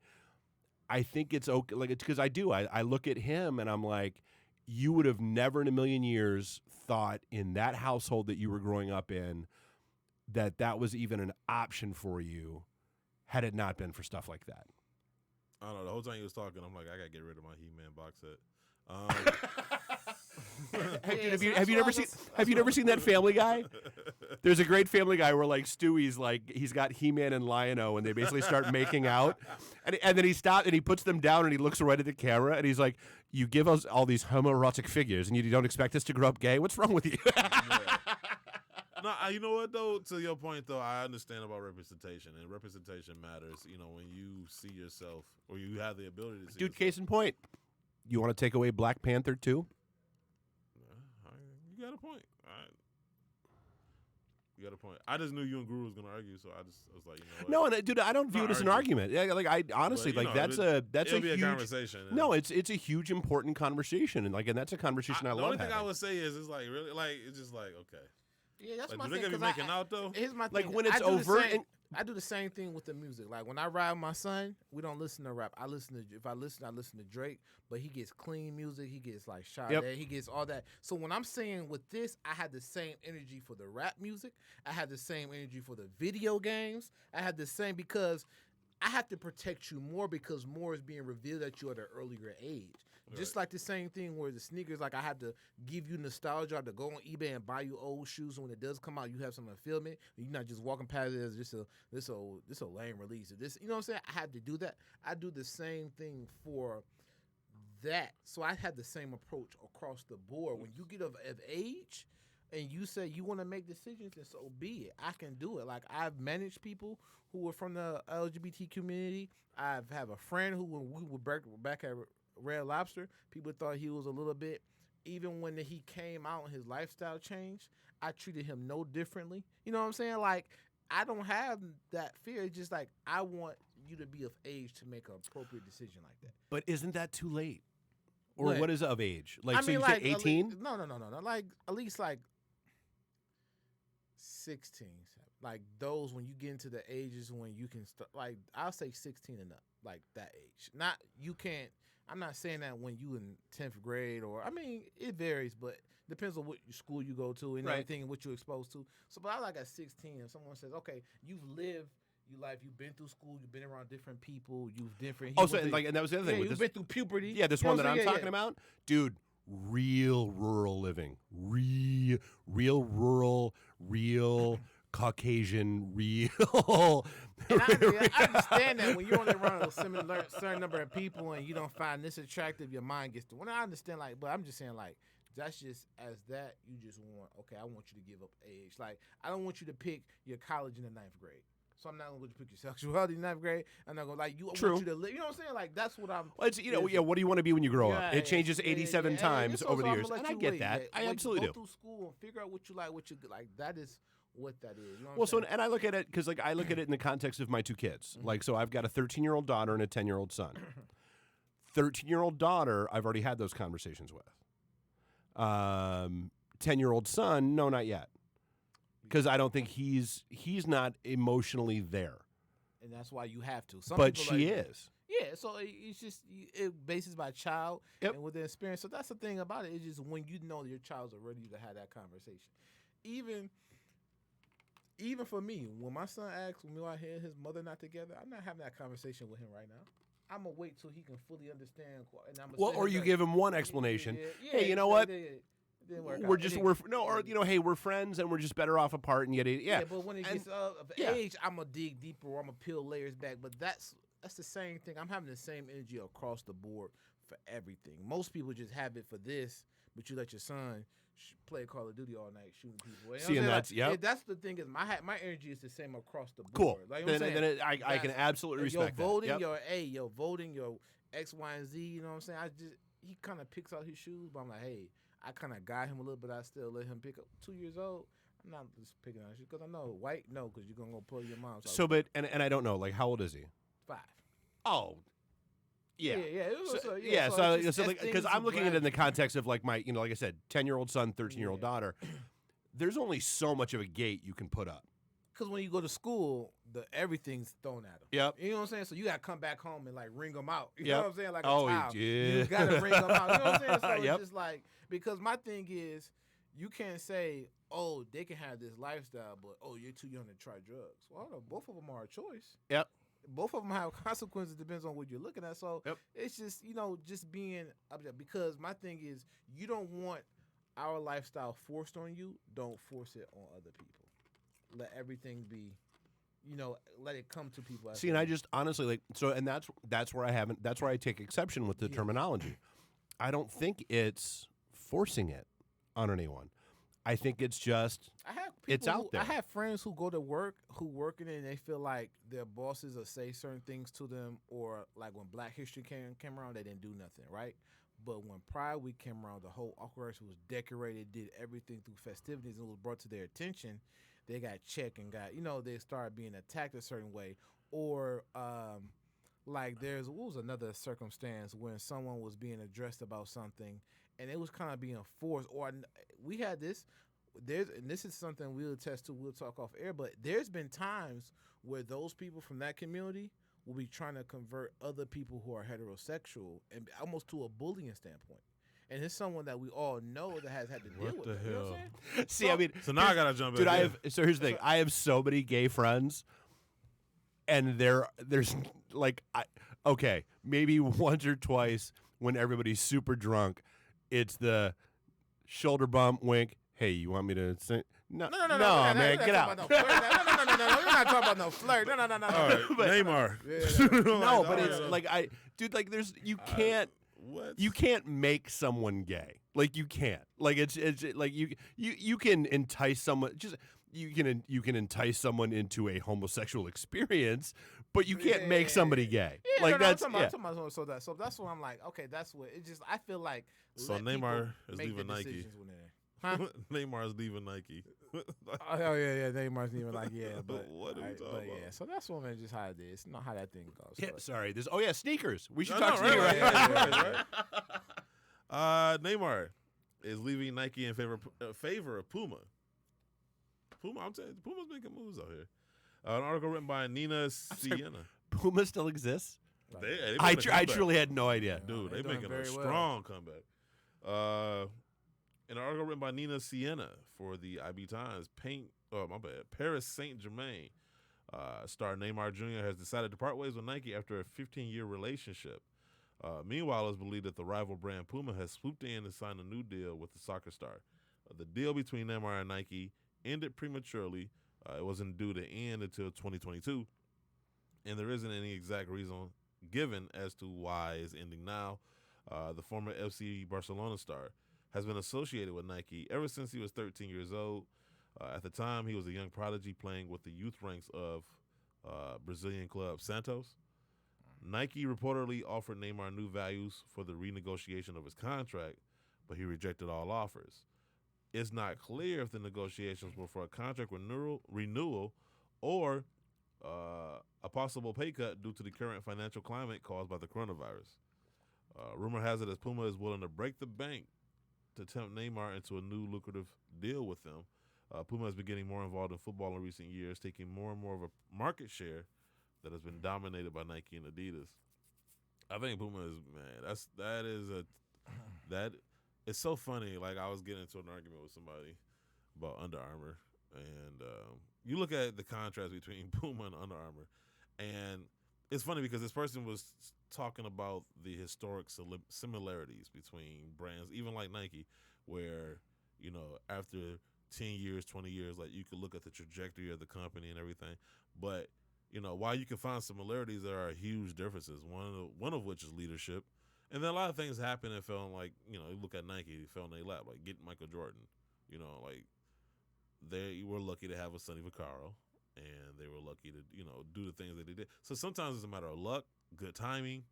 I think it's okay. Like, it's because I look at him and I'm like, you would have never in a million years thought in that household that you were growing up in that was even an option for you had it not been for stuff like that. I don't know. The whole time he was talking, I'm like, I gotta get rid of my He-Man box set. Have you never seen that Family Guy? There's a great Family Guy where like Stewie's like he's got He-Man and Lion-O and they basically start making out, and then he stops and he puts them down and he looks right at the camera and he's like, "You give us all these homoerotic figures and you don't expect us to grow up gay? What's wrong with you?" No, you know what though? To your point though, I understand about representation, and representation matters. You know, when you see yourself or you have the ability to see. Dude, yourself. case in point, you want to take away Black Panther too? You got a point. All right. You got a point. I just knew you and Guru was gonna argue, so I was like, you know what? No, and dude, I don't view it as an argument. Yeah, like I honestly, But, like know, that's it'll be huge a conversation. No, it's a huge important conversation, and that's a conversation I the love only thing having. I would say is it's like really like it's just like okay. Yeah, that's Like, my do thing. they gonna be 'cause making out though? Here's my Like, thing. when it's I do the overt same- and- I do the same thing with the music. Like when I ride with my son, we don't listen to rap. I listen to Drake, but he gets clean music. He gets like Sade. Yep. He gets all that. So when I'm saying with this, I had the same energy for the rap music. I had the same energy for the video games. I had the same because I have to protect you more because more is being revealed at you at an earlier age. Just like the same thing where the sneakers, like I have to give you nostalgia. I have to go on eBay and buy you old shoes. So when it does come out, you have some fulfillment. You're not just walking past it as just this a lame release. This, you know what I'm saying? I have to do that. I do the same thing for that. So I had the same approach across the board. When you get of age and you say you want to make decisions, and so be it. I can do it. Like I've managed people who are from the LGBT community. I have a friend who, when we were back at Red Lobster, people thought he was a little bit, even when he came out and his lifestyle changed, I treated him no differently. You know what I'm saying? Like, I don't have that fear. It's just like, I want you to be of age to make an appropriate decision like that. But isn't that too late? Or what is of age? Like, I so mean, you like, say 18? No. Like, at least like 16. Like, those when you get into the ages when you can start, like, I'll say 16 and up, like that age. Not, you can't. I'm not saying that when you in 10th grade or, I mean, it varies, but depends on what school you go to and everything and what you're exposed to. So, but I like at 16, if someone says, okay, you've lived your life, you've been through school, you've been around different people, you've different. Oh, so and that was the other thing. You've been through puberty. Yeah, this You know one that what I'm saying? talking about, dude. Real rural living, real rural, real Caucasian, real. And I understand that when you're only around a certain number of people and you don't find this attractive, your mind gets to. When I understand, like, but I'm just saying, like, that's just as that you just want. Okay, I want you to give up age. Like, I don't want you to pick your college in the 9th grade. So I'm not going to pick your sexuality in 9th grade. I'm not going to, like, you. True. I want you to live. You know what I'm saying? Like, that's what I'm. Well, it's, what do you want to be when you grow up? Yeah, It changes 87 times over the I'm years, gonna and let I you get wait. that. Like, I absolutely do. Go through school and figure out what you like, what you like. That is what that is. You know what Well, I'm so saying? and I look at it because like I look at it in the context of my two kids. Like, so I've got a 13-year-old daughter and a 10-year-old son. 13-year-old daughter, I've already had those conversations with. 10-year-old son, no, not yet, because I don't think he's not emotionally there. And that's why you have to. Some But people she like, is. Yeah, so it's just it bases by child Yep. and with the experience. So that's the thing about it. It's just when you know your child's ready to have that conversation. Even for me, when my son asks me why his mother not together, I'm not having that conversation with him right now. I'm gonna wait till he can fully understand. And I'm Well, or you give him one explanation. Hey, you know what? We're friends and we're just better off apart and yet Yeah, but when it gets of yeah. age, I'm gonna dig deeper. Or I'm gonna peel layers back. But that's the same thing. I'm having the same energy across the board for everything. Most people just have it for this, but you let your son play Call of Duty all night shooting people. You know See, and that's that's the thing is my energy is the same across the board. Cool. Like, you know what I'm saying? I can absolutely respect your voting, that. Yep. your voting, your X, Y, and Z. You know what I'm saying? He kind of picks out his shoes, but I'm like, hey, I kind of guide him a little bit. I still let him pick up. 2 years old, I'm not just picking out shoes because I know white, no, because you're gonna go play your mom. So, but and I don't know, like, how old is he? 5. Oh. Yeah. Yeah. So because I'm looking at it in the context of like my, like I said, 10-year-old son, 13-year-old daughter. There's only so much of a gate you can put up. Because when you go to school, everything's thrown at them. Yep. You know what I'm saying? So you got to come back home and like ring them out. You Yep. know what I'm saying? Like Oh, a child. yeah. You got to ring them out. You know what I'm saying? So Yep. it's just like, because my thing is, you can't say, oh, they can have this lifestyle, but oh, you're too young to try drugs. Well, no, both of them are a choice. Yep. Both of them have consequences. Depends on what you're looking at. So it's just, just being objective. Because my thing is, you don't want our lifestyle forced on you. Don't force it on other people. let everything be, let it come to people. See, and I just honestly and that's where I take exception with the terminology. I don't think it's forcing it on anyone. I think it's just it's out there. I have friends who go to work who work in it and they feel like their bosses will say certain things to them, or like when Black History came around, they didn't do nothing, right? But when Pride Week came around, the whole Aquarius was decorated, did everything through festivities, and it was brought to their attention. They got checked and got, they started being attacked a certain way. Or like what was another circumstance when someone was being addressed about something and it was kind of being forced. Or we had this, and this is something we'll attest to, we'll talk off air, but there's been times where those people from that community will be trying to convert other people who are heterosexual and almost to a bullying standpoint. And it's someone that we all know that has had to deal with the that. hell? You know what I'm saying? See, So now I gotta jump in. Dude, so here's the thing. I have so many gay friends, and there's like, maybe once or twice when everybody's super drunk, it's the shoulder bump, wink. Hey, you want me to sing? No, man, get out. No, we're not talking about no flirt. No. All right, Neymar. No, but it's like there's you can't make someone gay. Like you can't. Like it's like you can entice someone. Just you can entice someone into a homosexual experience, but you can't make somebody gay. Yeah, like that's I'm talking about so that's what I'm like. Okay, that's what it just. I feel like So Neymar is leaving Nike. Decisions when they're there. Huh? Neymar's leaving Nike. Oh yeah, Neymar's even like but what are we talking about? Yeah, so that's what just how it is. Not how that thing goes. Yeah, but. sorry. Sneakers. We should I talk know, sneakers. Right? Neymar is leaving Nike in favor of Puma. I'm telling you, Puma's making moves out here. An article written by Nina Sienna. Puma still exists? They I truly had no idea. Dude, they're they're making a well. strong comeback. An article written by Nina Sienna for the IB Times. Paris Saint-Germain star Neymar Jr. has decided to part ways with Nike after a 15-year relationship. Meanwhile, it's believed that the rival brand Puma has swooped in and signed a new deal with the soccer star. The deal between Neymar and Nike ended prematurely. It wasn't due to end until 2022, and there isn't any exact reason given as to why it's ending now. The former FC Barcelona star has been associated with Nike ever since he was 13 years old. At the time, he was a young prodigy playing with the youth ranks of Brazilian club Santos. Nike reportedly offered Neymar new values for the renegotiation of his contract, but he rejected all offers. It's not clear if the negotiations were for a contract renewal or a possible pay cut due to the current financial climate caused by the coronavirus. Rumor has it as Puma is willing to break the bank to tempt Neymar into a new lucrative deal with them. Puma has been getting more involved in football in recent years, taking more and more of a market share that has been dominated by Nike and Adidas. I think Puma is it's so funny. Like I was getting into an argument with somebody about Under Armour, and you look at the contrast between Puma and Under Armour, and it's funny because this person was talking about the historic similarities between brands, even like Nike, where, after 10 years, 20 years, like you could look at the trajectory of the company and everything. But, while you can find similarities, there are huge differences, one of which is leadership. And then a lot of things happen and fell in, like, you look at Nike, it fell in their lap, like getting Michael Jordan. Like they were lucky to have a Sonny Vaccaro, and they were lucky to, do the things that they did. So sometimes it's a matter of luck, good timing,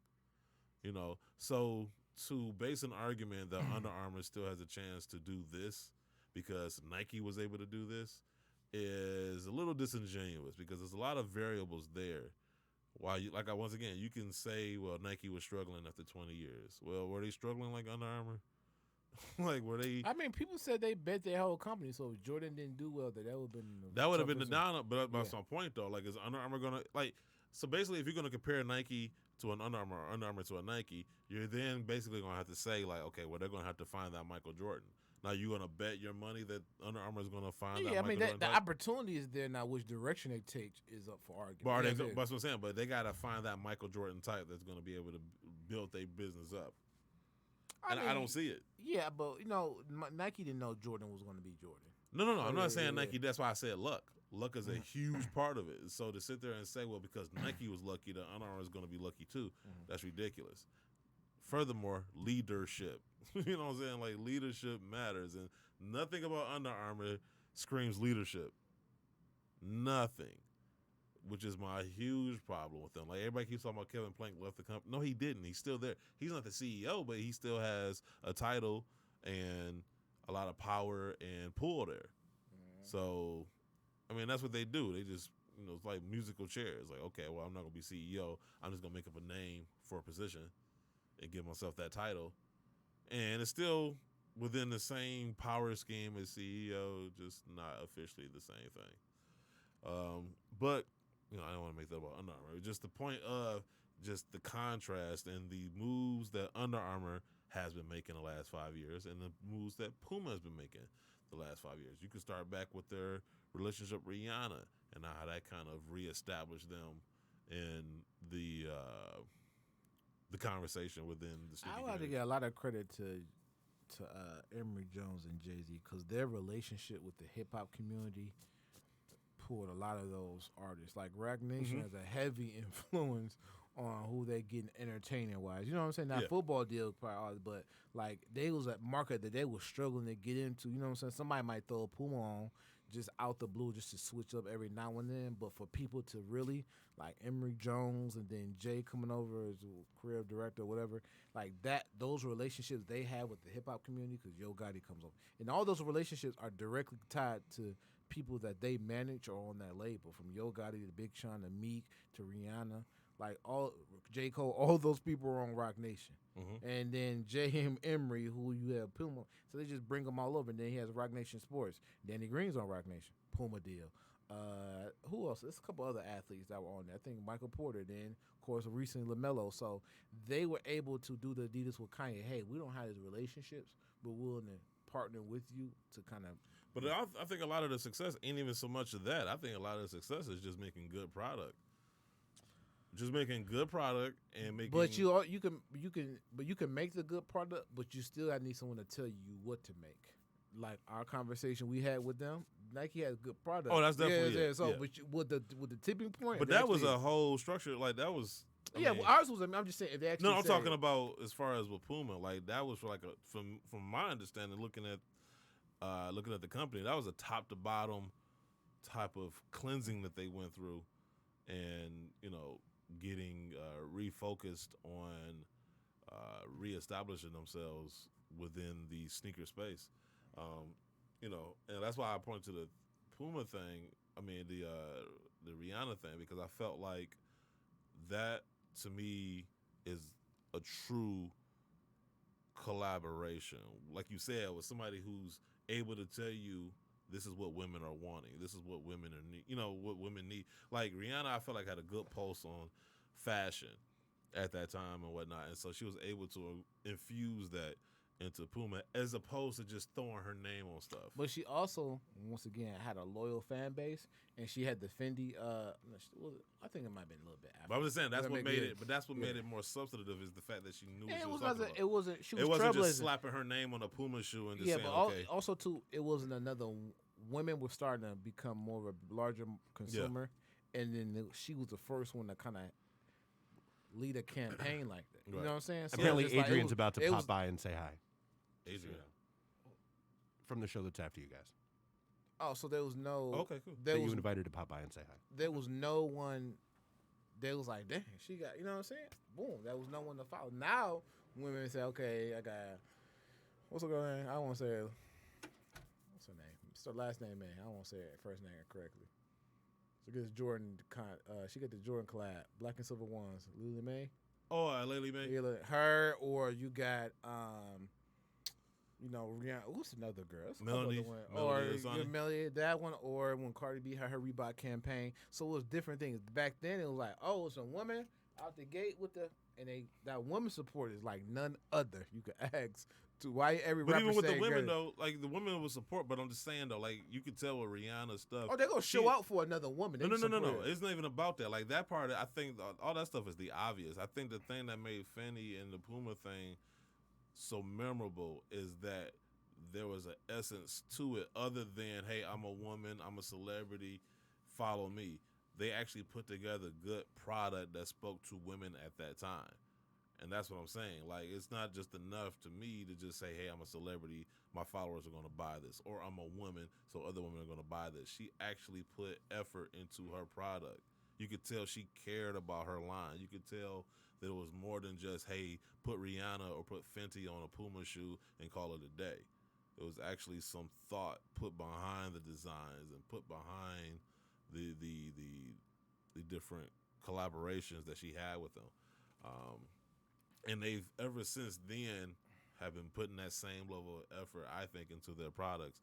So to base an argument that Under Armour still has a chance to do this because Nike was able to do this is a little disingenuous because there's a lot of variables there. Why, once again, you can say, well, Nike was struggling after 20 years. Well, were they struggling like Under Armour? Like, were they? I mean, people said they bet their whole company, so if Jordan didn't do well, that would have been the down. But that's my point, though. Like, is Under Armour gonna So basically, if you're gonna compare Nike to an Under Armour or Under Armour to a Nike, you're then basically gonna have to say okay, well, they're gonna have to find that Michael Jordan. Now you're gonna bet your money that Under Armour is gonna find that. Yeah, Michael Jordan the opportunity is there now. Which direction they take is up for argument. But that's what I'm saying. But they gotta find that Michael Jordan type that's gonna be able to build their business up. I don't see it. Yeah, but Nike didn't know Jordan was going to be Jordan. No. I'm not saying Nike. That's why I said luck. luck is a huge part of it. So to sit there and say, well, because Nike was lucky, the Under Armour is going to be lucky too, that's ridiculous. Furthermore, leadership. You know what I'm saying? Like, leadership matters, and nothing about Under Armour screams leadership. Nothing. Which is my huge problem with them. Like, everybody keeps talking about Kevin Plank left the company. No, he didn't. He's still there. He's not the CEO, but he still has a title and a lot of power and pull there. So, I mean, that's what they do. They just, it's like musical chairs. Like, okay, well, I'm not going to be CEO. I'm just going to make up a name for a position and give myself that title. And it's still within the same power scheme as CEO, just not officially the same thing. But, I don't want to make that about Under Armour. Just the point of just the contrast and the moves that Under Armour has been making the last 5 years and the moves that Puma has been making the last 5 years. You can start back with their relationship with Rihanna and how that kind of reestablished them in the conversation within the sneaker I want to community. give a lot of credit to Emory Jones and Jay-Z because their relationship with the hip-hop community pulled a lot of those artists. Like, Rock Nation has a heavy influence on who they getting entertaining-wise. You know what I'm saying? Not football deal, probably, but, like, they was a market that they was struggling to get into. You know what I'm saying? Somebody might throw a Puma on just out the blue just to switch up every now and then. But for people to really, like Emory Jones and then Jay coming over as a creative director or whatever, like that, those relationships they have with the hip-hop community, because Yo Gotti comes over. And all those relationships are directly tied to people that they manage or on that label, from Yo Gotti to Big Sean to Meek to Rihanna, like all J. Cole, all those people are on Rock Nation. And then J.M. Emory, who you have Puma, so they just bring them all over. And then he has Rock Nation Sports. Danny Green's on Rock Nation, Puma deal. Who else? There's a couple other athletes that were on there. I think Michael Porter, then of course recently LaMelo. So they were able to do the Adidas with Kanye. Hey, we don't have these relationships, but we're willing to partner with you to kind of. But I think a lot of the success ain't even so much of that. I think a lot of the success is just making good product. Just making good product and making. But you can make the good product, but you still need someone to tell you what to make. Like our conversation we had with them, Nike has good product. Oh, that's definitely it. So, Yeah. but with the tipping point. But that was a whole structure. Like that was. I mean, ours was. I'm just saying. If they actually I'm talking about as far as with Puma. Like that was like from my understanding, looking at the company, that was a top to bottom type of cleansing that they went through, and getting refocused on reestablishing themselves within the sneaker space. And that's why I point to the Puma thing. I mean the Rihanna thing, because I felt like that to me is a true collaboration. Like you said, with somebody who's able to tell you this is what women are wanting. This is what women are need. What women need. Like Rihanna, I felt like had a good pulse on fashion at that time and whatnot, and so she was able to infuse that into Puma as opposed to just throwing her name on stuff. But she also, once again, had a loyal fan base, and she had the Fendi. I think it might have been a little bit after. But I'm just saying that's what made it. But that's what Yeah. made it more substantive is the fact that she knew what And she it was was talking nothing. about. It wasn't. She was It wasn't trailblazing. just slapping her name on a Puma shoe and just saying, but okay. also too, it wasn't another. Women were starting to become more of a larger consumer, and then she was the first one to kind of lead a campaign like that. You Right. know what I'm saying? So Apparently, it's just like, Adrian's about to it pop was- by and say hi Adrian. from the show that's after you guys. Oh, so there was no. Okay, cool. There That was you invited to pop by and say hi. there was no one. There was like, dang, she got. You know what I'm saying? Boom. There was no one to follow. Now women say, okay, I got. What's her girl name? I don't want to say. What's her name? It's her last name, man. I don't want to say her first name correctly. So gets Jordan. She got the Jordan collab, Black and Silver Ones. Lily Mae. Oh, Lately May. Either her or you got Rihanna. What's another girl? That's a couple Melody. other ones. Melody Or Asani. Melody, that one, or when Cardi B had her Reebok campaign. So it was different things. Back then it was like, oh, it's a woman out the gate with that woman support is like none other. You could ask to why every But rapper even with the saying women girl- though, like the women would support. But I'm just saying though, like you could tell with Rihanna stuff. Oh, they're gonna show she- out for another woman. They No. support her. It's not even about that. Like that part, I think all that stuff is the obvious. I think the thing that made Fendi and the Puma thing so memorable is that there was an essence to it other than, hey, I'm a woman, I'm a celebrity, follow me. They actually put together good product that spoke to women at that time. And that's what I'm saying. Like, it's not just enough to me to just say, hey, I'm a celebrity, my followers are going to buy this. Or I'm a woman, so other women are going to buy this. She actually put effort into her product. You could tell she cared about her line. You could tell that it was more than just, hey, put Rihanna or put Fenty on a Puma shoe and call it a day. It was actually some thought put behind the designs and put behind the different collaborations that she had with them. And they've ever since then have been putting that same level of effort, I think, into their products.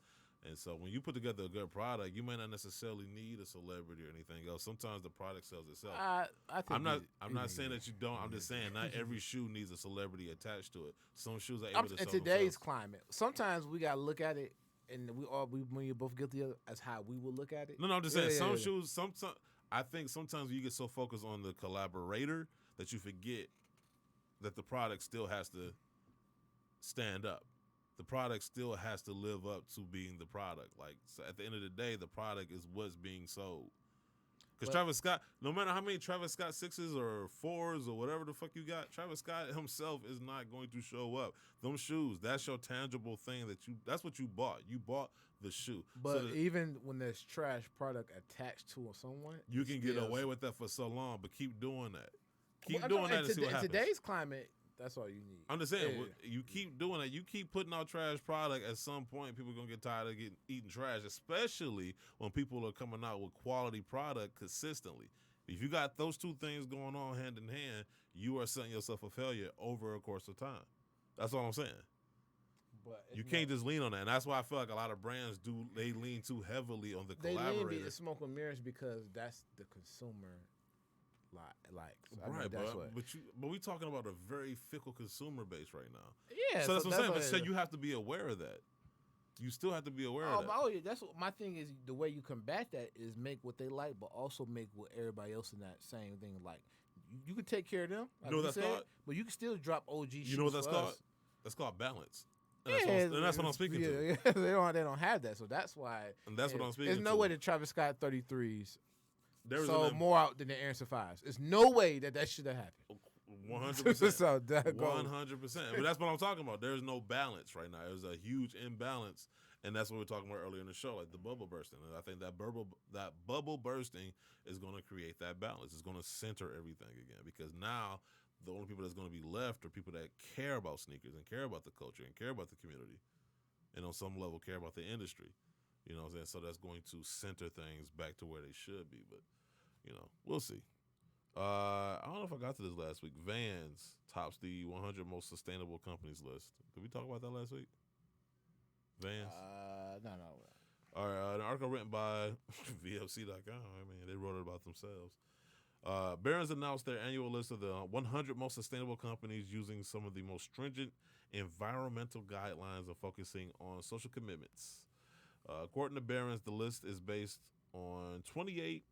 And so when you put together a good product, you may not necessarily need a celebrity or anything else. Sometimes the product sells itself. I think I'm not saying that you don't. I'm just saying not every shoe needs a celebrity attached to it. Some shoes are able to sell in today's themselves. climate, sometimes we gotta look at it, and when you're both guilty of as how we would look at it. No, I'm just saying some shoes. Sometimes I think sometimes you get so focused on the collaborator that you forget that the product still has to stand up. The product still has to live up to being the product. Like, so at the end of the day, the product is what's being sold. Because Travis Scott, no matter how many Travis Scott 6s or 4s or whatever the fuck you got, Travis Scott himself is not going to show up. Them shoes, that's your tangible thing that's what you bought. You bought the shoe. But so even when there's trash product attached to someone, you can get away with that for so long, but keep doing that. Keep Well, doing that and see what happens. In today's climate, that's all you need. I'm just saying, you keep doing it. You keep putting out trash product. At some point, people are gonna get tired of eating trash, especially when people are coming out with quality product consistently. If you got those two things going on hand in hand, you are setting yourself a failure over a course of time. That's all I'm saying. But you can't just lean on that, and that's why I feel like a lot of brands they lean too heavily on the collaborator. They lean smoke and mirrors because that's the consumer. Likes. Right, but we talking about a very fickle consumer base right now. Yeah, so that's what I'm saying. So you have to be aware of that. You still have to be aware of that. Oh, yeah, that's what my thing is. The way you combat that is make what they like, but also make what everybody else in that same thing like. You can take care of them. Like you know what that's called? But you can still drop OG shoes. You know what that's called? That's called balance. And that's what I'm speaking to. Yeah, they don't have that, so that's why. And that's what I'm speaking to. There's no way that Travis Scott 33s. There's more out than the Aaron 5s. There's no way that should have happened. 100%. 100%. But that's what I'm talking about. There's no balance right now. There's a huge imbalance, and that's what we were talking about earlier in the show, like the bubble bursting. And I think that bubble bursting is going to create that balance. It's going to center everything again, because now the only people that's going to be left are people that care about sneakers and care about the culture and care about the community, and on some level care about the industry. You know what I'm saying? So that's going to center things back to where they should be. But, we'll see. I don't know if I got to this last week. Vans tops the 100 most sustainable companies list. Did we talk about that last week? Vans? No. All right, an article written by VFC.com. I mean, they wrote it about themselves. Barron's announced their annual list of the 100 most sustainable companies using some of the most stringent environmental guidelines and focusing on social commitments. According to Barron's, the list is based on 28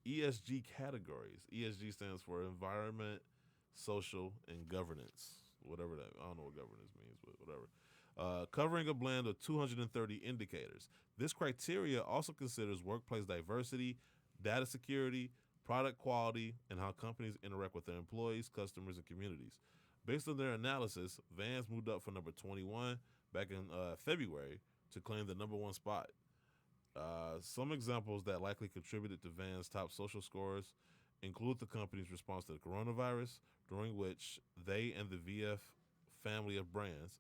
ESG categories. ESG stands for environment, social, and governance. Whatever that, I don't know what governance means, but whatever. Covering a blend of 230 indicators. This criteria also considers workplace diversity, data security, product quality, and how companies interact with their employees, customers, and communities. Based on their analysis, Vans moved up from number 21 back in February to claim the number one spot. Some examples that likely contributed to Vans' top social scores include the company's response to the coronavirus, during which they and the VF family of brands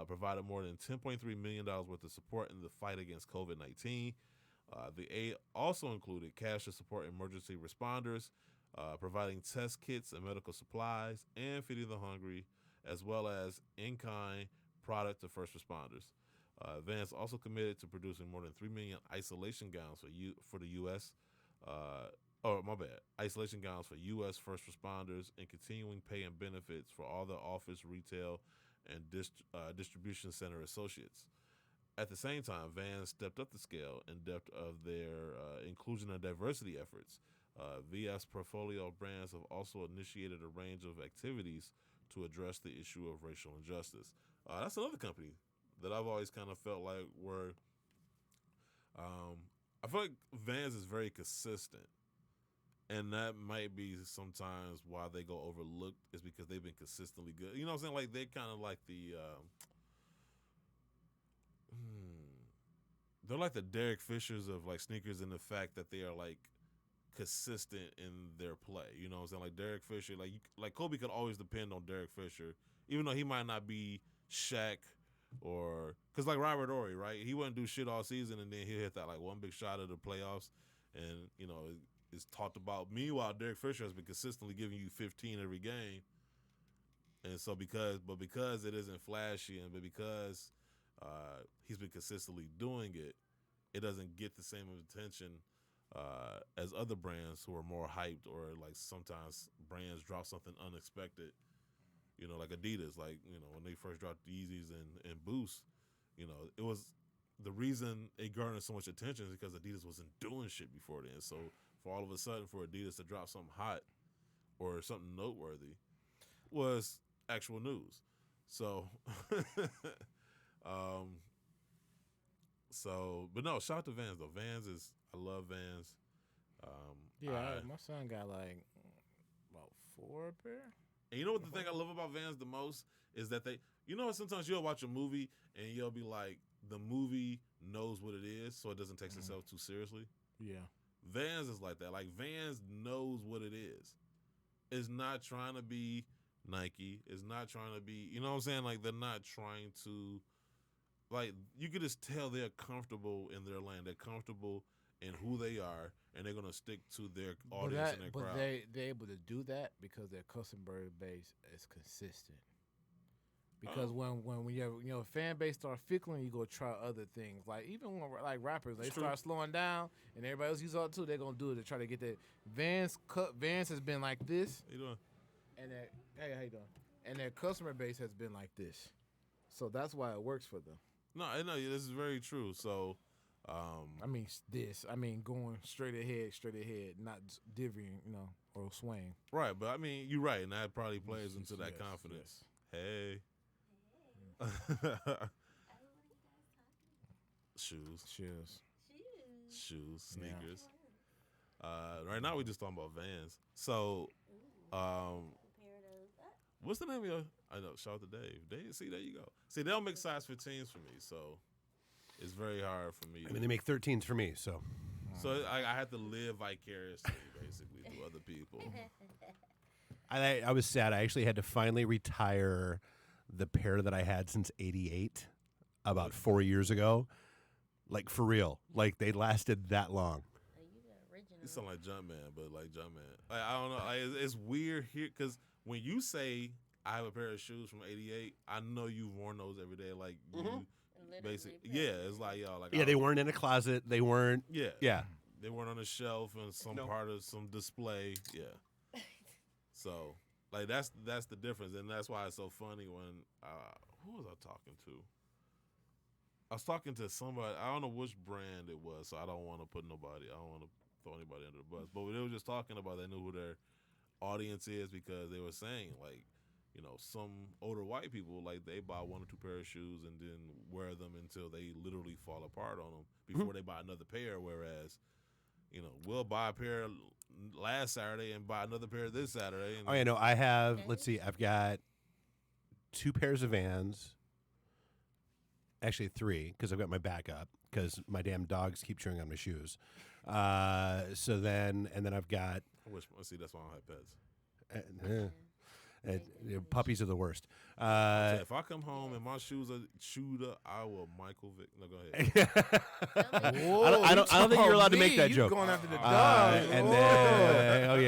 provided more than $10.3 million worth of support in the fight against COVID-19. The aid also included cash to support emergency responders, providing test kits and medical supplies, and feeding the hungry, as well as in-kind product to first responders. Vans also committed to producing more than 3 million isolation gowns for the U.S. Isolation gowns for U.S. first responders, and continuing pay and benefits for all the office, retail, and distribution center associates. At the same time, Vans stepped up the scale and depth of their inclusion and diversity efforts. VF's portfolio of brands have also initiated a range of activities to address the issue of racial injustice. That's another company that I've always kind of felt like were, I feel like Vans is very consistent, and that might be sometimes why they go overlooked is because they've been consistently good. You know what I'm saying? Like they kind of like they're like the Derek Fishers of like sneakers in the fact that they are like consistent in their play. You know what I'm saying? Like Derek Fisher, like Kobe could always depend on Derek Fisher, even though he might not be Shaq or because like Robert Horry, right? He wouldn't do shit all season, and then he'll hit that like one big shot of the playoffs, and you know it's talked about. Meanwhile, Derek Fisher has been consistently giving you 15 every game, and so because it isn't flashy, and because he's been consistently doing it, it doesn't get the same attention as other brands who are more hyped, or like sometimes brands drop something unexpected. You know, like Adidas, like, you know, when they first dropped Yeezys and Boost, you know, it was the reason it garnered so much attention is because Adidas wasn't doing shit before then. So for all of a sudden for Adidas to drop something hot or something noteworthy was actual news. So, but no, shout out to Vans though. I love Vans. My son got like about 4 pair. And you know what the thing I love about Vans the most is that sometimes you'll watch a movie and you'll be like, the movie knows what it is, so it doesn't take itself too seriously. Yeah. Vans is like that. Like Vans knows what it is. It's not trying to be Nike. It's not trying to be, you know what I'm saying? Like they're not trying to, like you could just tell they're comfortable in their lane. They're comfortable in who they are, and they're gonna stick to their audience and their crowd. But they're able to do that because their customer base is consistent. Because when your fan base starts fickling, you go try other things. Like even when like rappers, they start slowing down, and everybody else uses it too. They're gonna do it to try to get that. Vans has been like this. How you doing? And how you doing? And their customer base has been like this, so that's why it works for them. No, I know this is very true. So. I mean going straight ahead, not divvying, or swaying. Right, but I mean, you're right, and that probably plays into that confidence. Yes. Hey. Shoes, sneakers. Yeah. Right now we just talking about Vans. So, what's the name of your? I know. Shout out to Dave. See, there you go. See, they don't make size 15s for me, so it's very hard for me. I mean, they make 13s for me, so. So I have to live vicariously, basically, through other people. I was sad. I actually had to finally retire the pair that I had since '88, about 4 years ago. Like, for real. Like, they lasted that long. You sound like Jumpman, but like Jumpman. Like, I don't know. Like, it's weird here, because when you say, I have a pair of shoes from '88, I know you've worn those every day. Like, you basically, it's like, y'all. Like, they weren't in a closet. They weren't. Yeah. They weren't on a shelf in some part of some display. Yeah. So, like, that's the difference, and that's why it's so funny when who was I talking to? I was talking to somebody. I don't know which brand it was, so I don't want to put nobody. I don't want to throw anybody under the bus. But they were just talking about they knew who their audience is because they were saying like, some older white people like they buy 1 or 2 pair of shoes and then wear them until they literally fall apart on them before they buy another pair. Whereas, we'll buy a pair last Saturday and buy another pair this Saturday. And I have, let's see, I've got 2 pairs of Vans. Actually 3, because I've got my backup, because my damn dogs keep chewing on my shoes. And then I've got... See, that's why I don't have pets. Puppies are the worst. If I come home and my shoes are chewed up, I will Michael Vick. No, go ahead. Whoa, I don't think you're allowed to make that joke. Going after the dog. And then,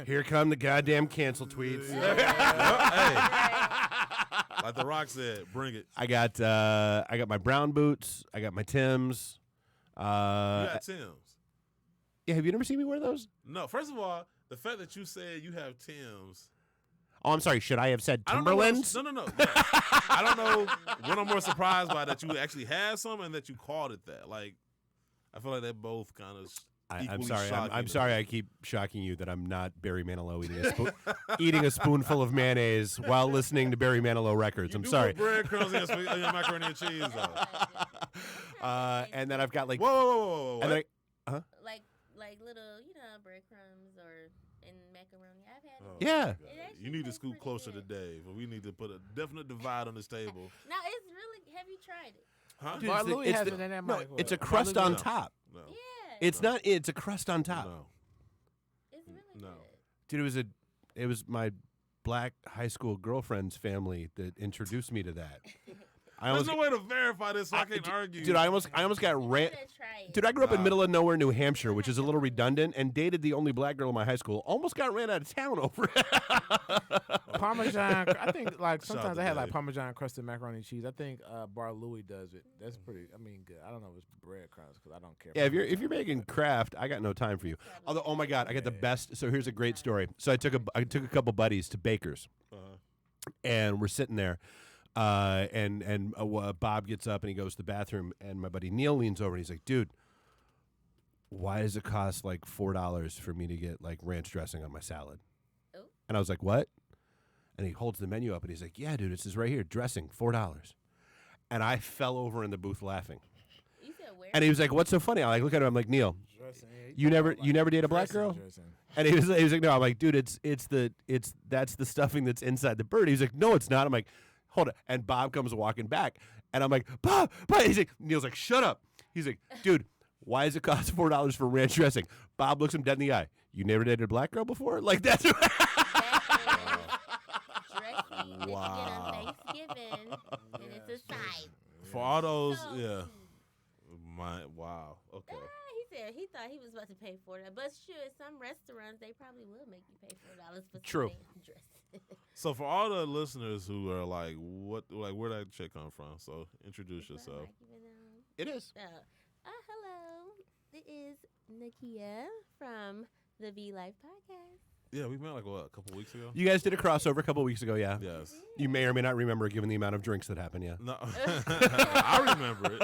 here come the goddamn cancel tweets. Hey, like The Rock said, bring it. I got my brown boots. I got my Timbs. You got Timbs. Yeah, have you never seen me wear those? No. First of all, the fact that you said you have Timbs. Oh, I'm sorry. Should I have said Timberlands? No. I don't know what I'm more surprised by, that you actually had some and that you called it that. Like, I feel like they both kind of I'm equally sorry. shocking I'm to sorry. me. I keep shocking you that I'm not Barry Manilow eating a spoonful of mayonnaise while listening to Barry Manilow records. You I'm do sorry. put breadcrumbs in your macaroni and cheese, though. And then I've got like, Whoa. and then like little, breadcrumbs or in macaroni. I've had it. Yeah. God. It actually You need to tastes scoot pretty closer to good. Dave. We need to put a definite divide on this table. No, it's really. Have you tried it? Huh? Dude, Bar it's the- Louie it's has the- it in that no, microwave. it's a Bar crust Louie on does. top. No. Yeah. It's not. It's a crust on top. No. It's really No. good. Dude, it was my black high school girlfriend's family that introduced me to that. There's no way to verify this, so I can't argue. Dude, I almost got You ran. gotta try it. Dude, I grew up in Nah. middle of nowhere, New Hampshire, which is a little redundant, and dated the only black girl in my high school. Almost got ran out of town over it. Parmesan. I think like Shout out sometimes to I had like Dave. Parmesan crusted macaroni and cheese. I think Bar Louie does it. That's pretty. I mean, good. I don't know if it's breadcrumbs because I don't care. Yeah, for if you're making craft, I got no time for you. Although, oh my God, I got the best. So here's a great story. So I took a couple buddies to Baker's, and we're sitting there, and Bob gets up and he goes to the bathroom, and my buddy Neil leans over and he's like, "Dude, why does it cost like $4 for me to get like ranch dressing on my salad?" Oh. And I was like, "What?" And he holds the menu up and he's like, "Yeah, dude, it says right here, dressing, $4." And I fell over in the booth laughing. You said where? And he was like, "What's so funny?" I like look at him. I'm like, "Neil, you never date a black girl?" And he was like, "No." I'm like, "Dude, that's the stuffing that's inside the bird." He's like, "No, it's not." I'm like, "Hold it." And Bob comes walking back, and I'm like, "Bob." He's like, Neil's like, "Shut up." He's like, "Dude, why does it cost $4 for ranch dressing?" Bob looks him dead in the eye. "You never dated a black girl before?" Like that's. That is dressing that you get Wow. on Thanksgiving, and it's a side. For all those, So yeah. sweet. Wow. Okay. He said he thought he was about to pay $4, but sure, some restaurants they probably will make you pay $4 for True. some dressing. So for all the listeners who are like, where'd that chick come from? So introduce yourself. It is. Hello, it is Nakia from the V Life Podcast. Yeah, we met like a couple weeks ago. You guys did a crossover a couple weeks ago, yeah. Yes. You may or may not remember, given the amount of drinks that happened, yeah. No, I remember it.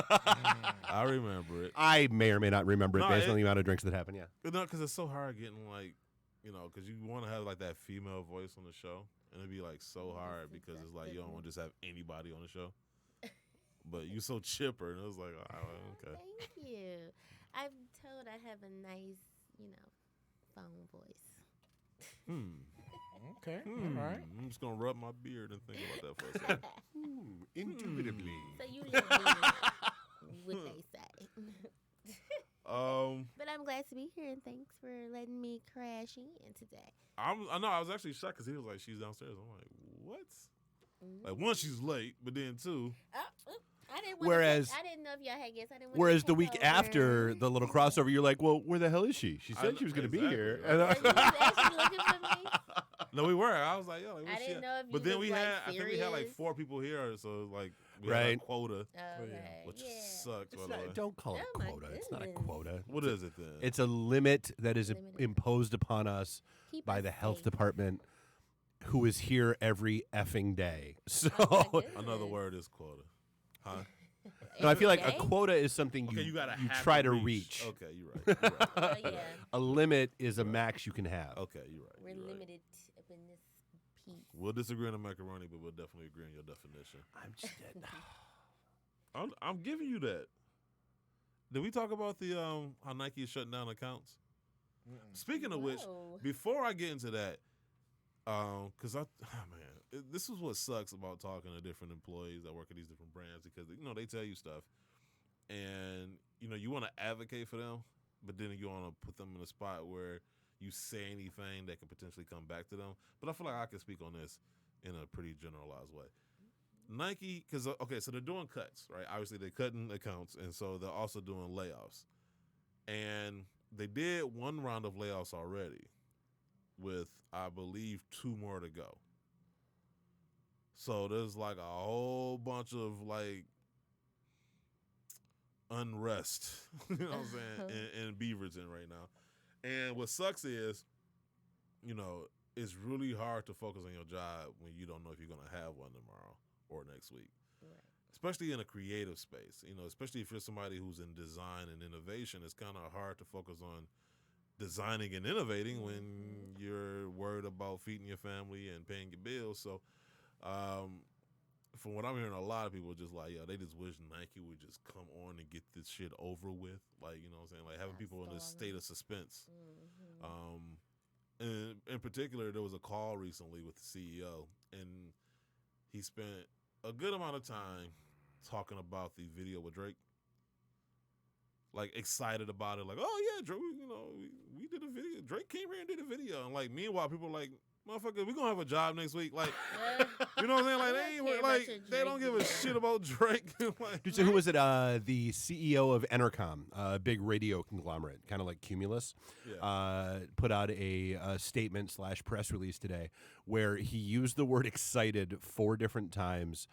I remember it. I may or may not remember it No, based on the amount of drinks that happened, yeah. No, because it's so hard getting like, because you want to have like that female voice on the show, and it'd be like so hard because it's like you don't want to just have anybody on the show. But you so chipper, and it was like, oh, okay. Thank you. I'm told I have a nice, phone voice. Okay. Hmm. All right. I'm just gonna rub my beard and think about that for a second. Indubitably. So you didn't mean what they say. But I'm glad to be here, and thanks for letting me crash in today. I know I was actually shocked because he was like, she's downstairs. I'm like, what? Like one, she's late, but then two, I didn't. Whereas- I didn't know if y'all had guests. I didn't. Whereas the week after the little crossover, you're like, well, where the hell is she? She said she was going to be here. exactly. You was actually looking for me. no, we were. I was like, yo, like, I where's she didn't at? know if you But then was, we like, had, I think we had like serious. 4 people here, so like we had Right. a quota, Okay. which yeah. sucked. It's by the way. not, don't call it Oh, a my quota. It's not a goodness. quota. What is it then? It's a limit that is Limited. imposed upon us Keep by us the health safe. department, who is here every effing day. So, Oh, my Another goodness. word is quota. Huh? no, I feel like a Every day? quota is something Okay, you gotta you have try to to reach. reach. Okay, you're right. You're right. Oh, yeah. A limit is a max you can have. Okay, you're right. We're you're right. limited up in this piece. We'll disagree on the macaroni, but we'll definitely agree on your definition. I'm just I'm giving you that. Did we talk about the how Nike is shutting down accounts? Speaking of which, Whoa. before I get into that, because this is what sucks about talking to different employees that work at these different brands because they tell you stuff, and you want to advocate for them, but then you want to put them in a spot where you say anything that could potentially come back to them. But I feel like I can speak on this in a pretty generalized way. Nike, because so they're doing cuts, right? Obviously, they're cutting accounts, and so they're also doing layoffs. And they did one round of layoffs already, with I believe 2 more to go. So there's like a whole bunch of like unrest, you know what I'm saying, in Beaverton right now. And what sucks is, it's really hard to focus on your job when you don't know if you're gonna have one tomorrow or next week. Right. especially in a creative space, especially if you're somebody who's in design and innovation, it's kind of hard to focus on designing and innovating when you're worried about feeding your family and paying your bills. So, from what I'm hearing, a lot of people are just like, they just wish Nike would just come on and get this shit over with. Like, you know what I'm saying? Like having people in this state of suspense. And in particular, there was a call recently with the CEO, and he spent a good amount of time talking about the video with Drake. Like excited about it, like, oh yeah, Drake, we did a video. Drake came here and did a video, and like meanwhile, people are like, motherfucker, we gonna have a job next week. Like, you know what I'm saying? Like they ain't like they don't give a shit about Drake. Like, Dude, so who was it? The CEO of Entercom, a big radio conglomerate, kind of like Cumulus, put out a statement / press release today where he used the word excited 4 different times.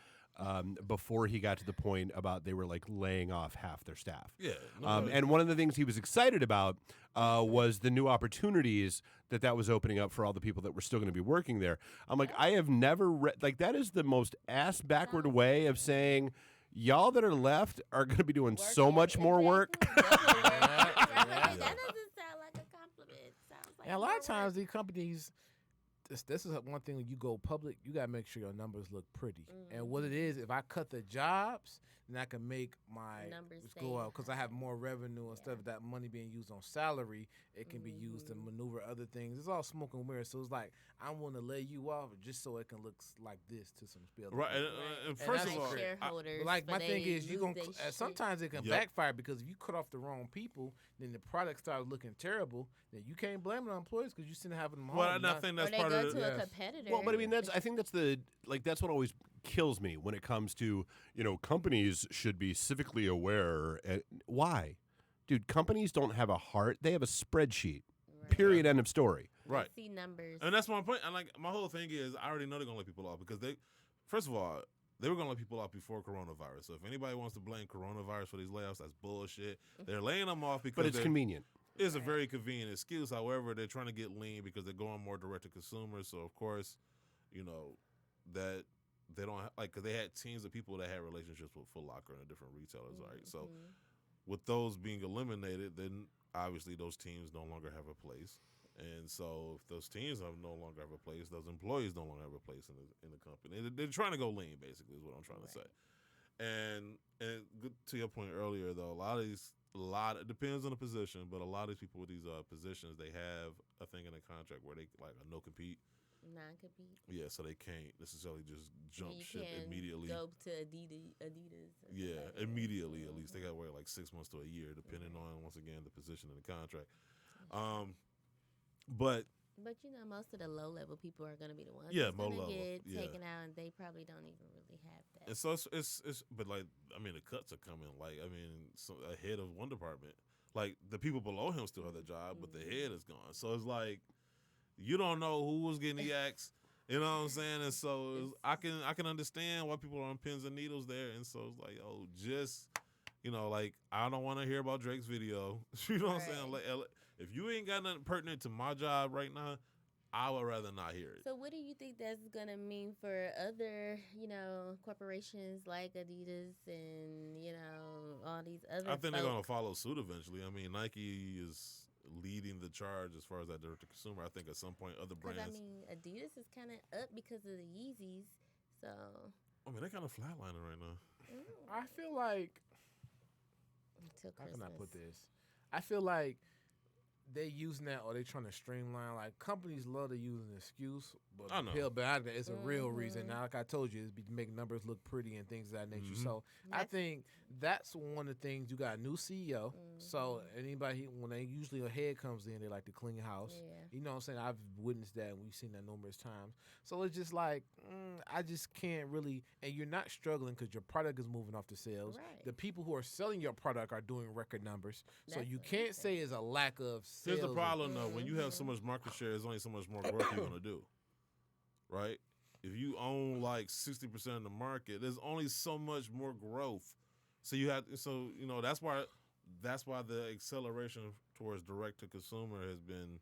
Before he got to the point about they were like laying off half their staff. Yeah. And one of the things he was excited about was the new opportunities that was opening up for all the people that were still going to be working there. I'm like, I have never read, like, that is the most ass backward way of saying y'all that are left are going to be doing so much more work. That doesn't sound like a compliment. Sounds like And a lot of times these companies, this is one thing when you go public, you gotta make sure your numbers look pretty. And what it is, if I cut the jobs, then I can make my numbers go up because I have more revenue instead of that money being used on salary. It can be used to maneuver other things. It's all smoke and mirrors. So it's like I'm willing to lay you off just so it can look like this to some people. Right. And first of all, shareholders, my thing is you gonna sometimes it can backfire because if you cut off the wrong people, then the product starts looking terrible. Then you can't blame it on employees because you still having them home. Well, I think that's part of to a competitor. Well, but I mean, I think that's what always kills me when it comes to, companies should be civically aware. Why? Dude, companies don't have a heart. They have a spreadsheet. Right. Period. End of story. Right. See numbers. And that's my point. And like my whole thing is, I already know they're gonna let people off because first of all, they were gonna let people off before coronavirus. So if anybody wants to blame coronavirus for these layoffs, that's bullshit. They're laying them off because But it's convenient. It's a very convenient excuse. However, they're trying to get lean because they're going more direct to consumers. So of course, that they don't because they had teams of people that had relationships with Foot Locker and different retailers, right? So with those being eliminated, then obviously those teams no longer have a place. And so if those teams no longer have a place, those employees no longer have a place in the company. They're trying to go lean, basically, is what I'm trying to say. And to your point earlier, though, it depends on the position, but a lot of these people with these positions, they have a thing in the contract where they like a no compete. Non-compete. Yeah, so they can't necessarily just jump You ship can immediately. Go to Adidas. Yeah, immediately at least. They got to wait like 6 months to a year, depending on, once again, the position in the contract. But most of the low-level people are going to be the ones Yeah, that's going to low-level, get yeah. taken out, and they probably don't even really have that. and so it's but like I mean the cuts are coming. Like I mean, ahead of one department. Like the people below him still have their job, but the head is gone. So it's like you don't know who was getting the axe. You know what I'm saying? And so I can understand why people are on pins and needles there. And so it's like, just like I don't want to hear about Drake's video. You know what I'm saying? Like, if you ain't got nothing pertinent to my job right now, I would rather not hear it. So what do you think that's gonna mean for other, corporations like Adidas and all these other? I think they're gonna follow suit eventually. I mean, Nike is leading the charge as far as that direct to consumer. I think at some point other brands. I mean, Adidas is kind of up because of the Yeezys. So. I mean, they're kind of flatlining right now. I feel like. Until How Christmas. can I put this? I feel like they using that or they trying to streamline. Like companies love to use an excuse, but I know. It's a real reason. Now, like I told you, it's to make numbers look pretty and things of that nature. So I think that's one of the things. You got a new CEO, so anybody when usually a head comes in, they like to clean house. Yeah. You know what I'm saying? I've witnessed that and we've seen that numerous times. So it's just like I just can't really. And you're not struggling because your product is moving off the sales. Right. The people who are selling your product are doing record numbers. So That's you what can't I'm say it's a lack of sales. Here's the problem, though. When you have so much market share, there's only so much more growth you're going to do, right? If you own like 60% of the market, there's only so much more growth. So that's why the acceleration towards direct to consumer has been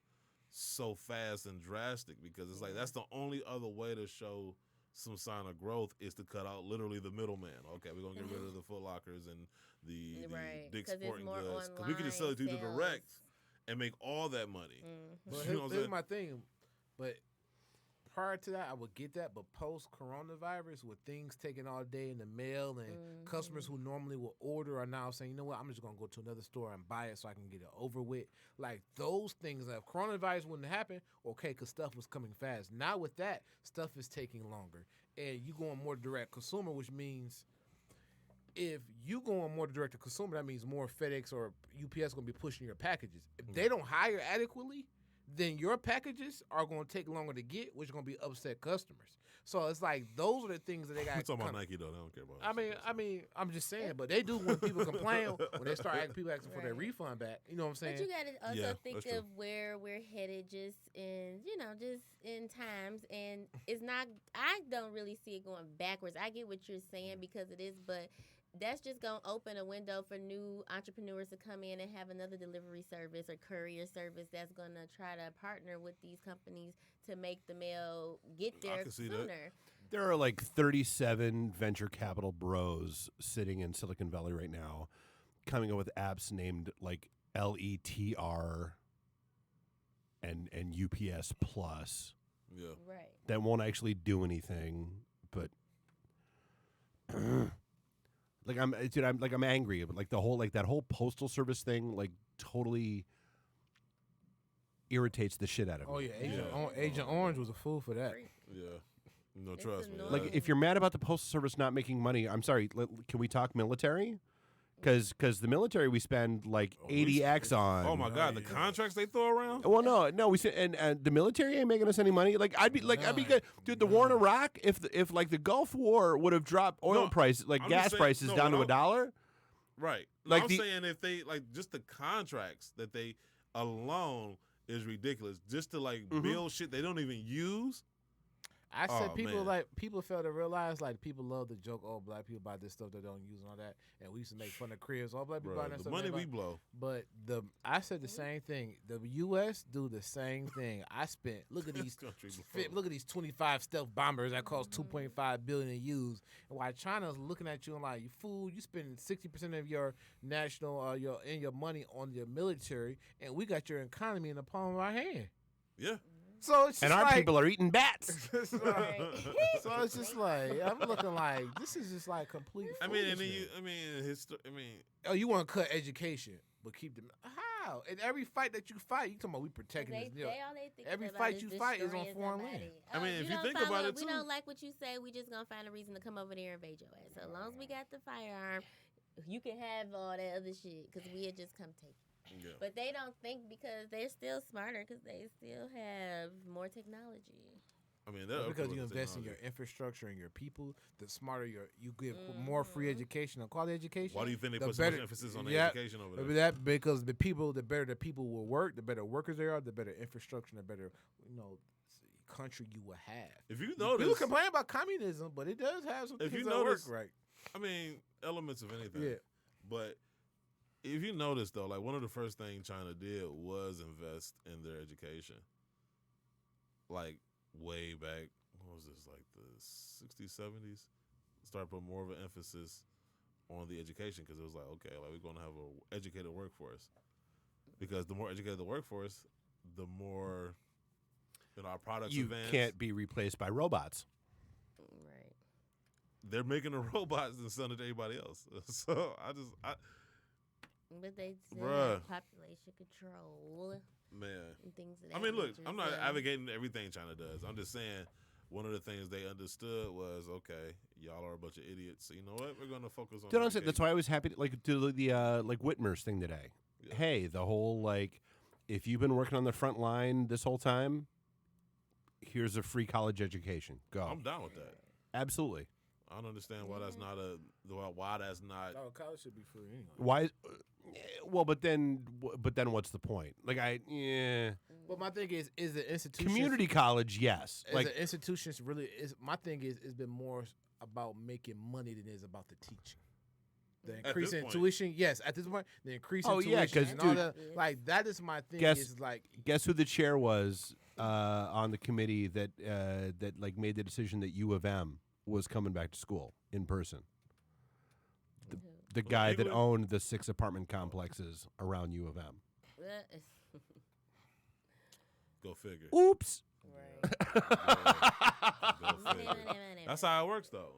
so fast and drastic because it's like that's the only other way to show some sign of growth is to cut out literally the middleman. Okay, we're gonna get rid of the Foot Lockers and the Right, Dick's 'cause it's Sporting more Goods, because we could just sell it to online you direct sales. and make all that money. But You know what I'm here's saying? my thing. But prior to that, I would get that. But post coronavirus, with things taken all day in the mail and customers who normally would order are now saying, you know what, I'm just gonna go to another store and buy it so I can get it over with. Like those things, if coronavirus wouldn't happen, okay, because stuff was coming fast. Now with that, stuff is taking longer, and you going more direct consumer, which means if you going more direct to consumer, that means more FedEx or UPS gonna be pushing your packages. If they don't hire adequately, then your packages are going to take longer to get, which is going to be upset customers. So it's like those are the things that they got. We're talking about Nike though. They don't care about. I mean, I'm just saying, but they do when people complain when they start people asking for their Right. refund back. You know what I'm saying? But you got to also Yeah, think that's true. of where we're headed, just in just in times, and it's not. I don't really see it going backwards. I get what you're saying because it is, but that's just gonna open a window for new entrepreneurs to come in and have another delivery service or courier service that's gonna try to partner with these companies to make the mail get there can see that. sooner. There are like 37 venture capital bros sitting in Silicon Valley right now, coming up with apps named like LETR and UPS Plus Yeah. Right. that won't actually do anything, but like I'm angry, but like the whole that whole postal service thing like totally irritates the shit out of me. Oh yeah, Yeah. Agent Orange was a fool for that. Yeah. No, It's trust me. annoying. Like if you're mad about the postal service not making money, I'm sorry. Can we talk military? Because the military we spend like 80x on. Oh my God, the contracts they throw around. Well, no, we said, and the military ain't making us any money. Like I'd be good, dude. The war in Iraq, if like the Gulf War would have dropped oil No, prices, like I'm gas just saying- prices no, down to what $1, Right. Like I'm the- saying if they like just the contracts that they alone is ridiculous. Just to like build shit they don't even use. I said Oh, man. people fail to realize people love the joke. Oh, black people buy this stuff they don't use and all that, and we used to make fun of cribs. All black people buy Bro, that the stuff. money they we buy. blow. But I said the same thing. The U.S. do the same thing. I spent look at these Country blow. look at these 25 stealth bombers that cost 2.5 billion to use, and while China's looking at you and like, you fool, you spend 60% of your national your money on your military, and we got your economy in the palm of our hand. Yeah. So it's just and our like, people are eating bats. it's like- Right. so it's just like I'm looking like this is just like complete. I mean, and then foolishness. you Oh, you want to cut education, but keep them how? In every fight that you fight, you talking about we protecting They, this. they all they think Every about fight is you fight is on destroying foreign somebody. land. I mean, if you don't think follow about it, it, we too. don't like what you say. We just gonna find a reason to come over there and invade your ass. So as long as we got the firearm, you can have all that other shit because we'll just come take it. yeah. But they don't think because they're still smarter because they still have more technology. I mean, But they're because okay you with the invest in your technology. infrastructure and your people, the smarter you give more free education and quality education. Why do you think they the put so much better- emphasis on the yeah, education over Maybe there? that because the better the people will work, the better workers they are, the better infrastructure, and the better country you will have. If you People notice, complain about communism, but it does have some If things you that notice- work right. I mean, elements of anything. Yeah. But if you notice, though, like one of the first things China did was invest in their education. Like way back, what was this, like the 60s, 70s? Started putting more of an emphasis on the education because it was like, okay, like we're going to have an educated workforce. Because the more educated the workforce, the more our products You advance. can't be replaced by robots. Right. They're making the robots and selling it to everybody else. So But they still Bruh. have population control man. and things of I that mean, look, nature, I'm not so- advocating everything China does. I'm just saying one of the things they understood was, okay, y'all are a bunch of idiots. So you know what? We're going to focus on. Dude, honestly, that's education. why I was happy to do the like Whitmer's thing today. Yeah. Hey, the whole like, if you've been working on the front line this whole time, here's a free college education. Go. I'm down with that. Absolutely. I don't understand why that's not why that's not. Oh, college should be free anyway. Why? Well, but then what's the point? Like But my thing is the institution community college, yes. as Like an institution's really is my thing is it's been more about making money than it is about the teaching. The this increase in point. tuition, yes. At this point, the increase Oh, in yeah, tuition 'cause, and all dude, that, like that is my thing. guess- Is like guess who the chair was on the committee that that like made the decision that U of M was coming back to school in person? The guy that owned the 6 apartment complexes around U of M. Go figure. Oops. Right. Go figure. That's how it works, though.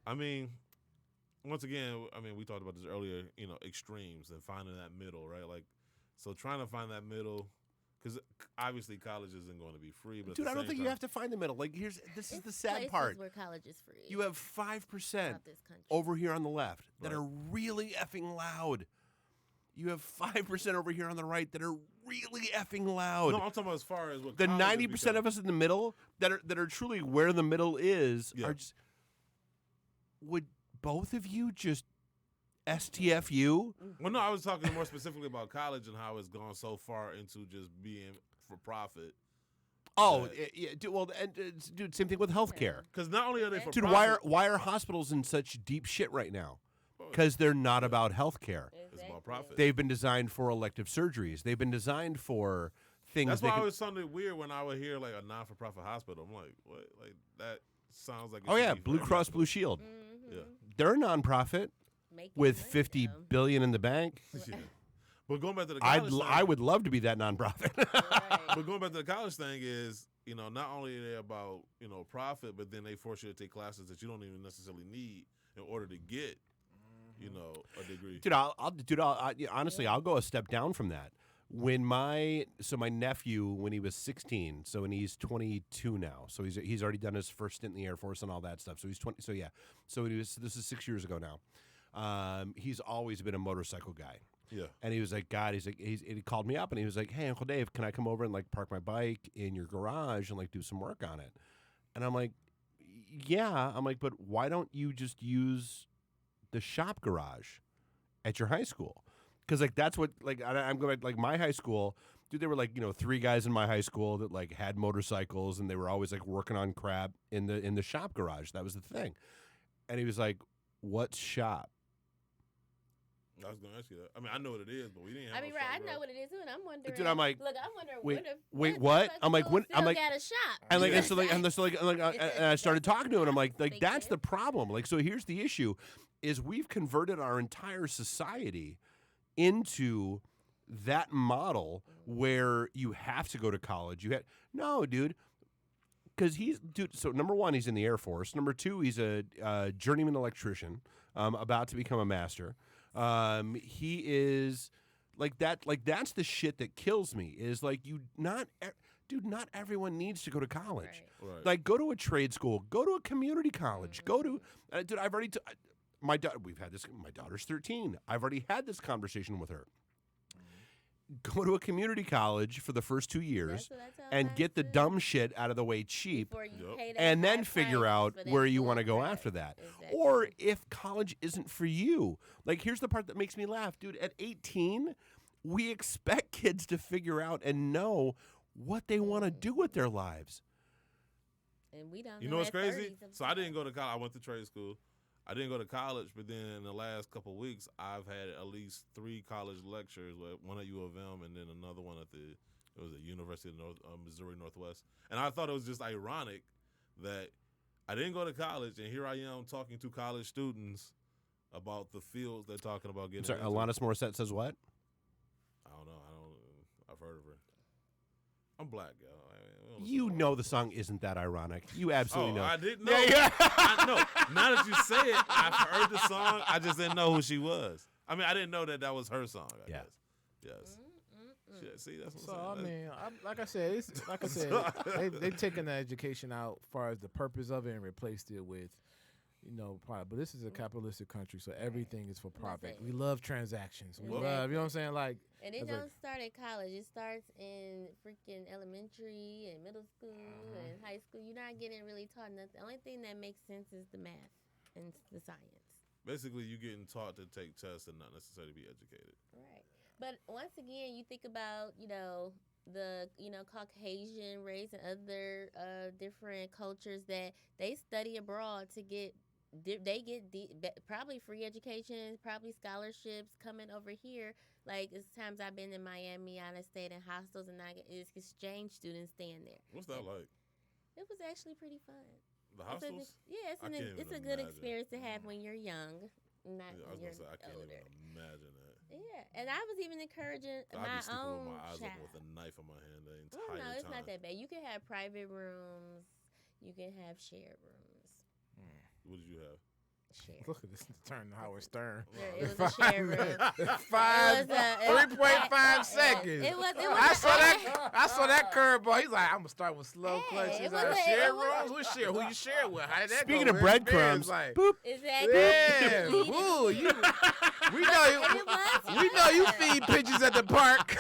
I mean, once again, we talked about this earlier. Extremes and finding that middle, right? Like, so trying to find that middle, because obviously college isn't going to be free. But dude, I don't think you have to find the middle. Like, this is the sad part. Where college is free. You have 5% Not this country. over here on the left that Right. are really effing loud. You have 5% over here on the right that are really effing loud. No, I'm talking about as far as what The college 90% of us in the middle that are truly where the middle is Yeah. are just. Would both of you just STFU? Well, no, I was talking more specifically about college and how it's gone so far into just being for profit. Oh, yeah, dude, well, and dude, same thing with healthcare. Because not only are they for Dude, profit, why are hospitals in such deep shit right now? Because they're not about healthcare. it's about profit. They've been designed for elective surgeries. They've been designed for things. That's they why can- it was something weird when I would hear like a non-for-profit hospital. I'm like, what? Like that sounds like. It Oh should yeah, be for Blue Cross everybody. Blue Shield. Mm-hmm. Yeah. They're a nonprofit Making with money, 50 though. billion in the bank. Yeah. But going back to the college thing, I would love to be that nonprofit. Right. but going back to the college thing is, not only are they about profit, but then they force you to take classes that you don't even necessarily need in order to get a degree. Dude, honestly, I'll go a step down from that. When my nephew, when he was 16, and he's 22 now, so he's already done his first stint in the Air Force and all that stuff. So he's 20. So yeah, this is 6 years ago now. He's always been a motorcycle guy. Yeah. And he was like, God, he called me up and he was like, hey, Uncle Dave, can I come over and like park my bike in your garage and like do some work on it? And I'm like, yeah. I'm like, but why don't you just use the shop garage at your high school? Because like that's what like I'm going like my high school, dude. There were like 3 guys in my high school that like had motorcycles and they were always like working on crap in the shop garage. That was the thing. And he was like, "What's shop?" I was going to ask you that. I know what it is, but we didn't have I mean, no right? shop I know garage. what it is too, and I'm wondering. Dude, I'm like, look, I'm wondering. wait, when the what? I'm like, school when? I'm still like, got a shop. and like, and so like, and I started talking to him. And I'm like, Thank that's you. the problem. Like, so here's the issue: is we've converted our entire society into that model where you have to go to college. No, dude. Because so number one, he's in the Air Force. Number two, he's a journeyman electrician, about to become a master. He is like that. Like that's the shit that kills me. Is like not everyone needs to go to college. Right. Right. Like go to a trade school, go to a community college, go to. Dude, I've already. We've had this. My daughter's 13. I've already had this conversation with her. Go to a community college for the first 2 years That's what I tell and mine, get the too. dumb shit out of the way cheap, Before you Yep. pay that and then high figure price out for that where you bull want to go crap. after that. Exactly. Or if college isn't for you. Like, here's the part that makes me laugh. Dude, at 18, we expect kids to figure out and know what they want to do with their lives. And we don't. You know what's at crazy? 30s So I didn't go to college. I went to trade school. I didn't go to college, but then in the last couple of weeks, I've had at least 3 college lectures. One at U of M, and then another one at University of Missouri Northwest. And I thought it was just ironic that I didn't go to college, and here I am talking to college students about the fields they're talking about getting. I'm sorry, into. Alanis Morissette says what? I don't know. I've heard of her. I'm black, yo. We don't listen You to know all the that song isn't that ironic. You absolutely know. I didn't know. Yeah. I know. Now that you say it, I've heard the song. I just didn't know who she was. I didn't know that was her song. I Yeah. guess. Yes. Shit, see, that's what So I'm I saying. mean, like I said, they've taken the education out as far as the purpose of it and replaced it with, profit. But this is a capitalistic country, so everything is for profit. Nothing. We love transactions. We Well- love, you know what I'm saying? Like, And it That's like- don't start at college. It starts in freaking elementary and middle school and high school. You're not getting really taught nothing. The only thing that makes sense is the math and the science. Basically, you getting taught to take tests and not necessarily be educated. Right. But once again, you think about, the, Caucasian race and other different cultures that they study abroad to get they get probably free education, probably scholarships coming over here. Like it's times I've been in Miami, I done stayed in hostels, and it's exchange students staying there. What's that like? It was actually pretty fun. The hostels? It's a good experience to have when you're young, not Yeah, I was when you're gonna say I can't older. even imagine that. Yeah, and I was even encouraging I'd my be sleeping own with my eyes child. open with a knife in my hand the entire Well, no, it's time. not that bad. You can have private rooms. You can have shared rooms. What did you have? Shared. Look at this turn to Howard Stern. It was a shared room. 3.5 seconds. It was. I saw that curveball. He's like, I'm gonna start with slow clutches. it Like, was a- share it was- rooms. Who share? Who you share with? How did that Speaking go? of Where's breadcrumbs, Bears? Like, boop. Exactly. yeah, ooh, you. We know you. And it was We know you feed pigeons at the park.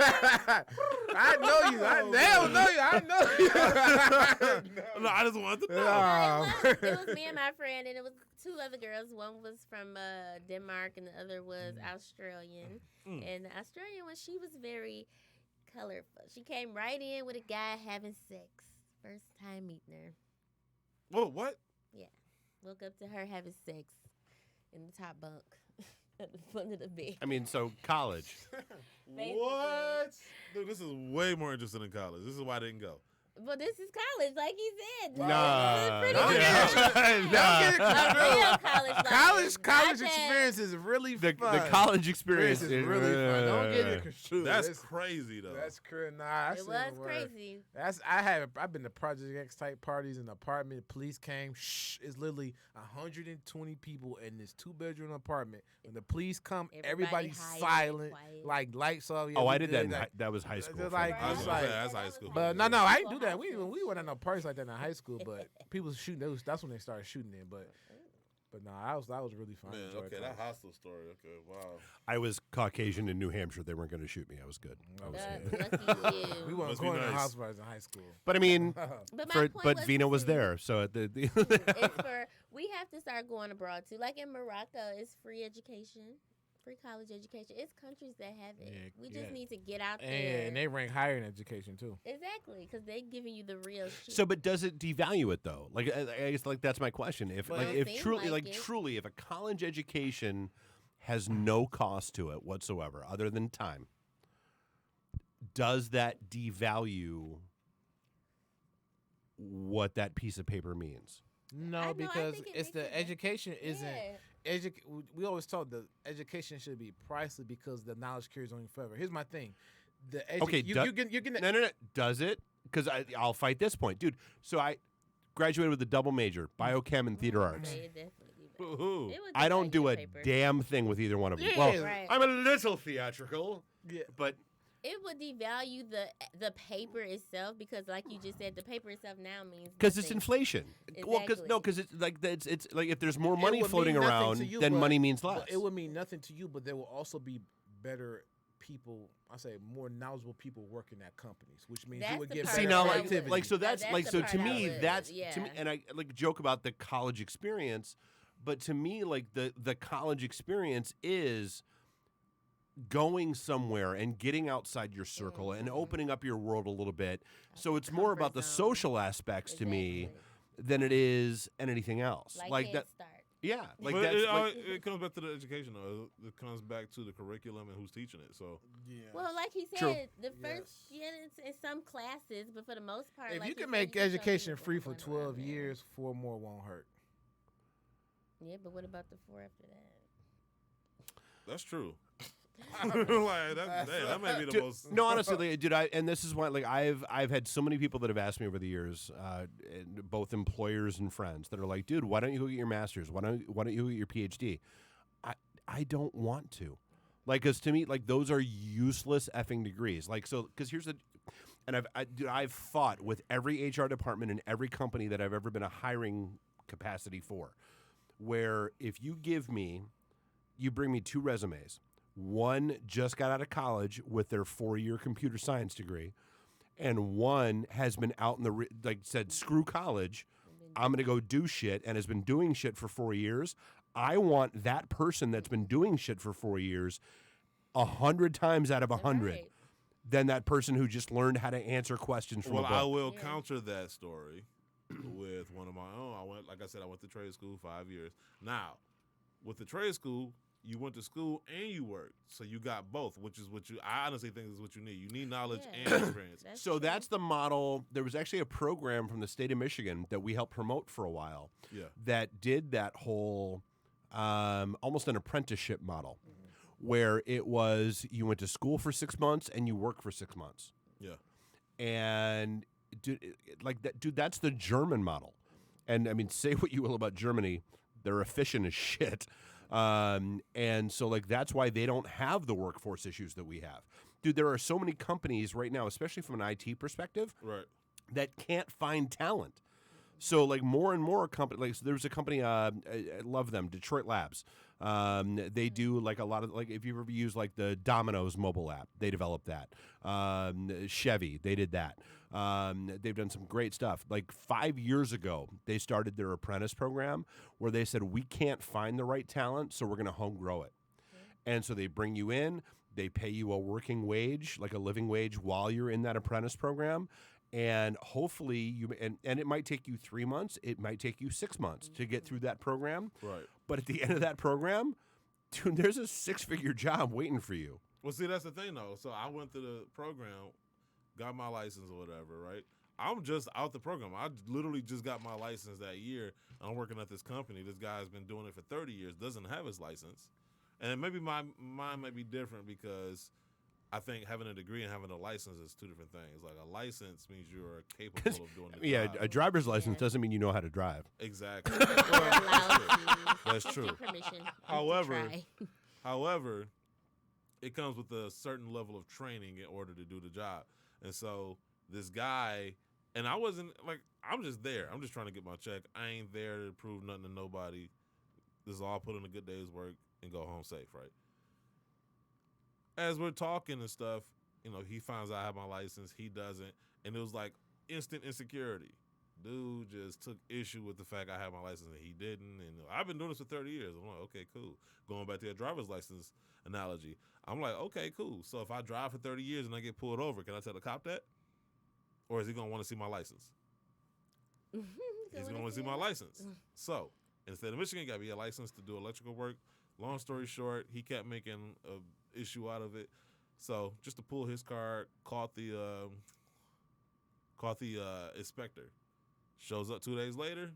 I know you. I damn know you. I know you. No, I just wanted to know. It was me and my friend, and it was two other girls. One was from Denmark, and the other was Australian. And the Australian one, she was very colorful. She came right in with a guy having sex. First time meeting her. Whoa, what? Woke up to her having sex in the top bunk at the front of the bed. I mean, so college. Basically. What? Dude, this is way more interesting than college. This is why I didn't go. But this is college, like he said. Nah. Pretty Don't good. get it. Nah. Real college life. College Not experience is really The fun. college experience is really fun. Don't get it construed. That's crazy, though. That's crazy. Nah, It was crazy. I've been to Project X type parties in the apartment. The police came. Shh, it's literally 120 people in this 2-bedroom apartment. When the police come, everybody's hiding, silent, quiet. like lights off. Yeah, Oh, we I did that. like- That was high school. They're for like- me. I was it's gonna like- say, that's high school. But no, I didn't do that. We went on no parties like that in high school. But people shooting. That's when they started shooting in. But no, that was really fun. I Man, enjoyed okay, college. that hostel story. Okay, wow. I was Caucasian in New Hampshire. They weren't going to shoot me. I was good. I was good. Lucky you. We weren't Must be going to nice. house parties in high school. But I mean, But my point Vina was to- there, so at the It's for we have to start going abroad too. Like in Morocco, it's free education, free college education. It's countries that have it. Yeah, We just yeah. need to get out there. And they rank higher in education too. Exactly, because they giving you the real shit. So, but does it devalue it though? Like, I guess like that's my question. If Well, like it if seems truly like like it. truly if a college education has no cost to it whatsoever other than time, does that devalue what that piece of paper means? No, because think it it's makes the it education isn't. Yeah. We always told the education should be priceless because the knowledge carries on forever. Here's my thing. Okay, you're getting No. Does it? Because I'll fight this point, dude. So I graduated with a double major, biochem and theater arts. Yeah, it definitely do. Woohoo. It would I don't devalue do your a paper. damn thing with either one of them. Yeah. Well, Right. I'm a little theatrical, Yeah. but It would devalue the paper itself because, like you just said, the paper itself now means because it's nothing. inflation. Well, because it's like it's like if there's more money It would floating mean nothing around, to you, then but- money means but less. it would mean nothing to you, but there will also be better people. I say more knowledgeable people working at companies, which means That's you would the get part See better now, that I productivity. like so No, that's that's like the so part to I me would- that's to me, yeah. and I like joke about the college experience, but to me like the college experience is going somewhere and getting outside your circle and opening up your world a little bit. So it's more Comfort about the zone. social aspects to me Exactly. than it is anything else. Like Head that, Start. yeah, like But that's it, like, it comes back to the education, though. It comes back to the curriculum and who's teaching it. So Well, like he said, True. the first it's in some classes, but for the most part, if like you he can said, make you can show education people free what's for going on 12 there. years, 4 more won't hurt. Yeah, but what about the 4 after that? that's true. Like that may be the Dude, most. no, honestly, like, dude, and this is why, like, I've had so many people that have asked me over the years, and both employers and friends, that are like, dude, why don't you go get your master's? Why don't you go get your PhD? I don't want to, like, because to me, like, those are useless effing degrees. Like, so because here's the, and I've fought with every HR department in every company that I've ever been a hiring capacity for, where if you bring me 2 resumes. One just got out of college with their 4-year computer science degree, and one has been out in the said screw college, I'm gonna go do shit, and has been doing shit for 4 years. I want that person that's been doing shit for 4 years 100 times out of 100. Right. than that person who just learned how to answer questions from Well, a book. I will Yeah. counter that story with one of my own. Like I said, I went to trade school 5 years. Now, with the trade school, you went to school and you worked, so you got both, which is what I honestly think is what you need. You need knowledge Yeah. and experience. So true. that's the model. There was actually a program from the state of Michigan that we helped promote for a while Yeah. that did that whole almost an apprenticeship model where it was you went to school for 6 months and you work for 6 months. Yeah. And dude, that's the German model. And I mean, say what you will about Germany, they're efficient as shit. And so like that's why they don't have the workforce issues that we have. Dude, there are so many companies right now, especially from an IT perspective, Right. that can't find talent. So like more and more companies, like so there's a company, I love them, Detroit Labs. They do like a lot of like if you've ever used like the Domino's mobile app, they developed that. Chevy, they did that. They've done some great stuff. Like 5 years ago, they started their apprentice program where they said we can't find the right talent, so we're going to home grow it. And so they bring you in, they pay you a working wage, like a living wage, while you're in that apprentice program. And hopefully and it might take you 3 months, it might take you 6 months to get through that program. Right. But at the end of that program, dude, there's a 6-figure job waiting for you. Well, see, that's the thing, though. So I went through the program, got my license or whatever, right? I'm just out the program. I literally just got my license that year. I'm working at this company. This guy's been doing it for 30 years, doesn't have his license. And maybe mine might be different because I think having a degree and having a license is two different things. Like a license means you're capable of doing the Yeah, job. a driver's license Yeah. doesn't mean you know how to drive. Exactly. Allows That's you true. your permission to However, try. However, it comes with a certain level of training in order to do the job. And so this guy, and I wasn't like, I'm just there. I'm just trying to get my check. I ain't there to prove nothing to nobody. This is all put in a good day's work and go home safe, right? As we're talking and stuff, you know, he finds out I have my license. He doesn't. And it was like instant insecurity. Dude just took issue with the fact I had my license and he didn't. And I've been doing this for 30 years. I'm like, okay, cool. Going back to your driver's license analogy. I'm like, okay, cool. So if I drive for 30 years and I get pulled over, can I tell the cop that? Or is he going to want to see my license? He's going to want to see my license. So instead of Michigan, got to be a license to do electrical work. Long story short, he kept making an issue out of it. So just to pull his card, caught the inspector. Shows up 2 days later,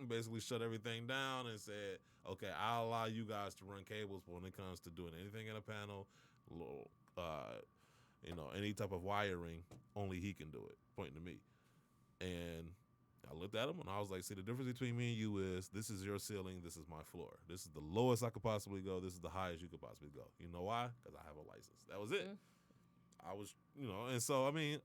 basically shut everything down and said, okay, I'll allow you guys to run cables, but when it comes to doing anything in a panel, any type of wiring, only he can do it, pointing to me. And I looked at him and I was like, see, the difference between me and you is this is your ceiling, this is my floor. This is the lowest I could possibly go. This is the highest you could possibly go. You know why? Because I have a license. That was it. I was, and so, I mean,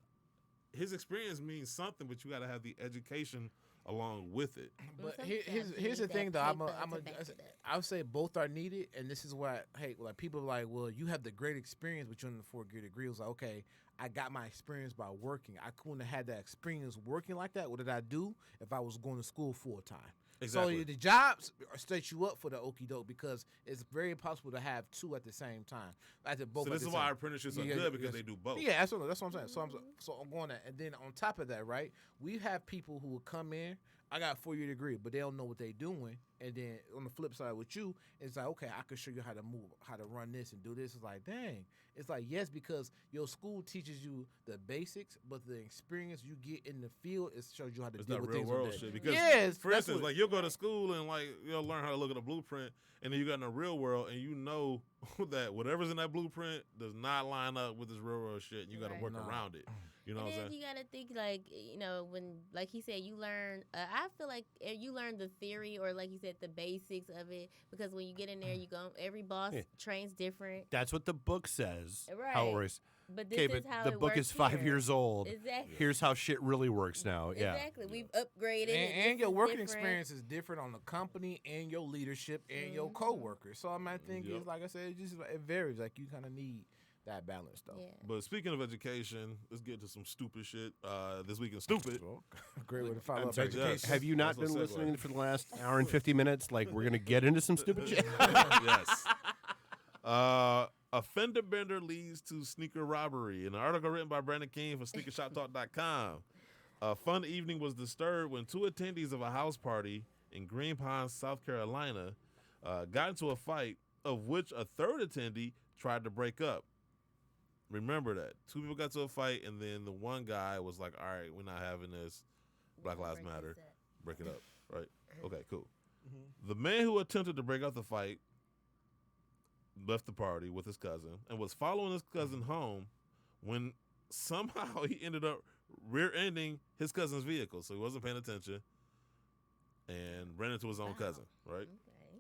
his experience means something, but you got to have the education along with it. But Sometimes here's you here's the need thing, that though. paper to back it up. I would say both are needed, and this is why. Hey, like people are like, well, you have the great experience, but you're in the 4-year degree. It was like, okay, I got my experience by working. I couldn't have had that experience working like that. What did I do if I was going to school full time? Exactly. So the jobs set you up for the okie doke because it's very possible to have two at the same time. Both. So this is why our apprenticeships are good because they do both. Yeah, that's what I'm saying. So I'm going to, and then on top of that, right? We have people who will come in. I got a 4-year degree, but they don't know what they're doing. And then on the flip side with you, it's like, okay, I can show you how to move, how to run this and do this. It's like, dang. It's like, yes, because your school teaches you the basics, but the experience you get in the field, it shows you how to It's deal that with real things. world on that. shit. Because, yes, for that's instance, what- like you'll go to school and like you'll learn how to look at a blueprint, and then you got in the real world, and you know that whatever's in that blueprint does not line up with this real world shit, and you got to Right. work Nah. around it. You know And what I'm then saying? you gotta think like when like he said you learn. I feel like you learn the theory or like you said the basics of it because when you get in there you go. Every boss Yeah. trains different. That's what the book says. How it Right. works. But this Okay, is but how the it book works is 5 here. years old. Exactly. Here's how shit really works now. Yeah. Exactly. We've upgraded. and this your is working different. experience is different on the company and your leadership and your coworkers. So I think Yep. it's like I said, it varies. Like you kind of need that balance, though. Yeah. But speaking of education, let's get to some stupid shit. This week in stupid. Great way to follow I'm up sorry, education. yes. Have you not That's been a segue. listening for the last hour and 50 minutes? Like, we're going to get into some stupid shit. Yes. A Fender bender leads to sneaker robbery. An article written by Brandon King for SneakerShopTalk.com. A fun evening was disturbed when two attendees of a house party in Green Pond, South Carolina, got into a fight, of which a third attendee tried to break up. Remember that. Two people got to a fight, and then the one guy was like, all right, we're not having this. Black Lives Matter. Break it up. Right? Okay, cool. Mm-hmm. The man who attempted to break up the fight left the party with his cousin and was following his cousin home when somehow he ended up rear-ending his cousin's vehicle. So he wasn't paying attention and ran into his own cousin, right? Okay.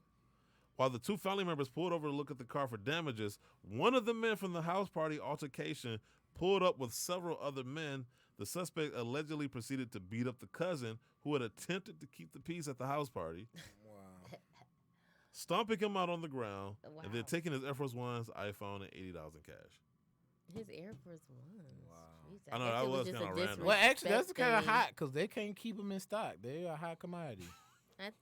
While the two family members pulled over to look at the car for damages, one of the men from the house party altercation pulled up with several other men. The suspect allegedly proceeded to beat up the cousin who had attempted to keep the peace at the house party. Wow. Stomping him out on the ground, and then taking his Air Force One's, iPhone, and $80 in cash. His Air Force Ones. Wow. Jeez, I know, guess that it was just kinda a random. Well, actually, that's disrespect kind of thing. hot because they can't keep them in stock. They are a hot commodity.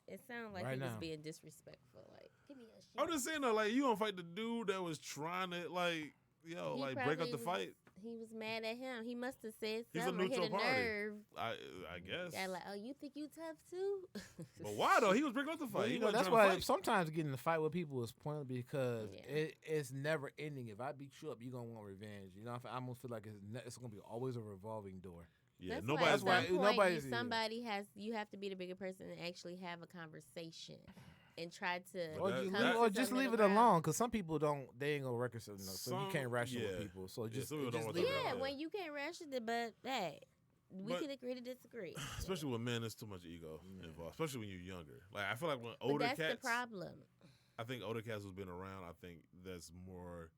It sounded like Right he was now. being disrespectful. Like, give me a shit. I'm just saying, though, like, you gonna fight the dude that was trying to, like, He break up probably the fight? He was mad at him. He must have said He's a something. neutral hit a party. nerve. I guess. Got like, oh, you think you tough too? But why, though? He was breaking up the Well, fight. you He know, wasn't that's trying to why fight. sometimes getting in a fight with people is pointless because Yeah. it's never ending. If I beat you up, you're going to want revenge. You know, I almost feel like it's going to be always a revolving door. Yeah, That's nobody's why at some point nobody's- you have to be the bigger person and actually have a conversation and try to. Or Or, you- come to or just some leave it middle ground. alone because some people they ain't going to reconcile. So you Some- can't ration with yeah. people. So Yeah, just, some people just don't want leave to it Yeah. Yeah, alone. when you can't ration it, but hey, we But- can agree to disagree. Especially with men, there's too much ego involved. Especially when you're younger. Like, I feel like when But older that's cats, the problem. I think older cats who's been around, I think that's more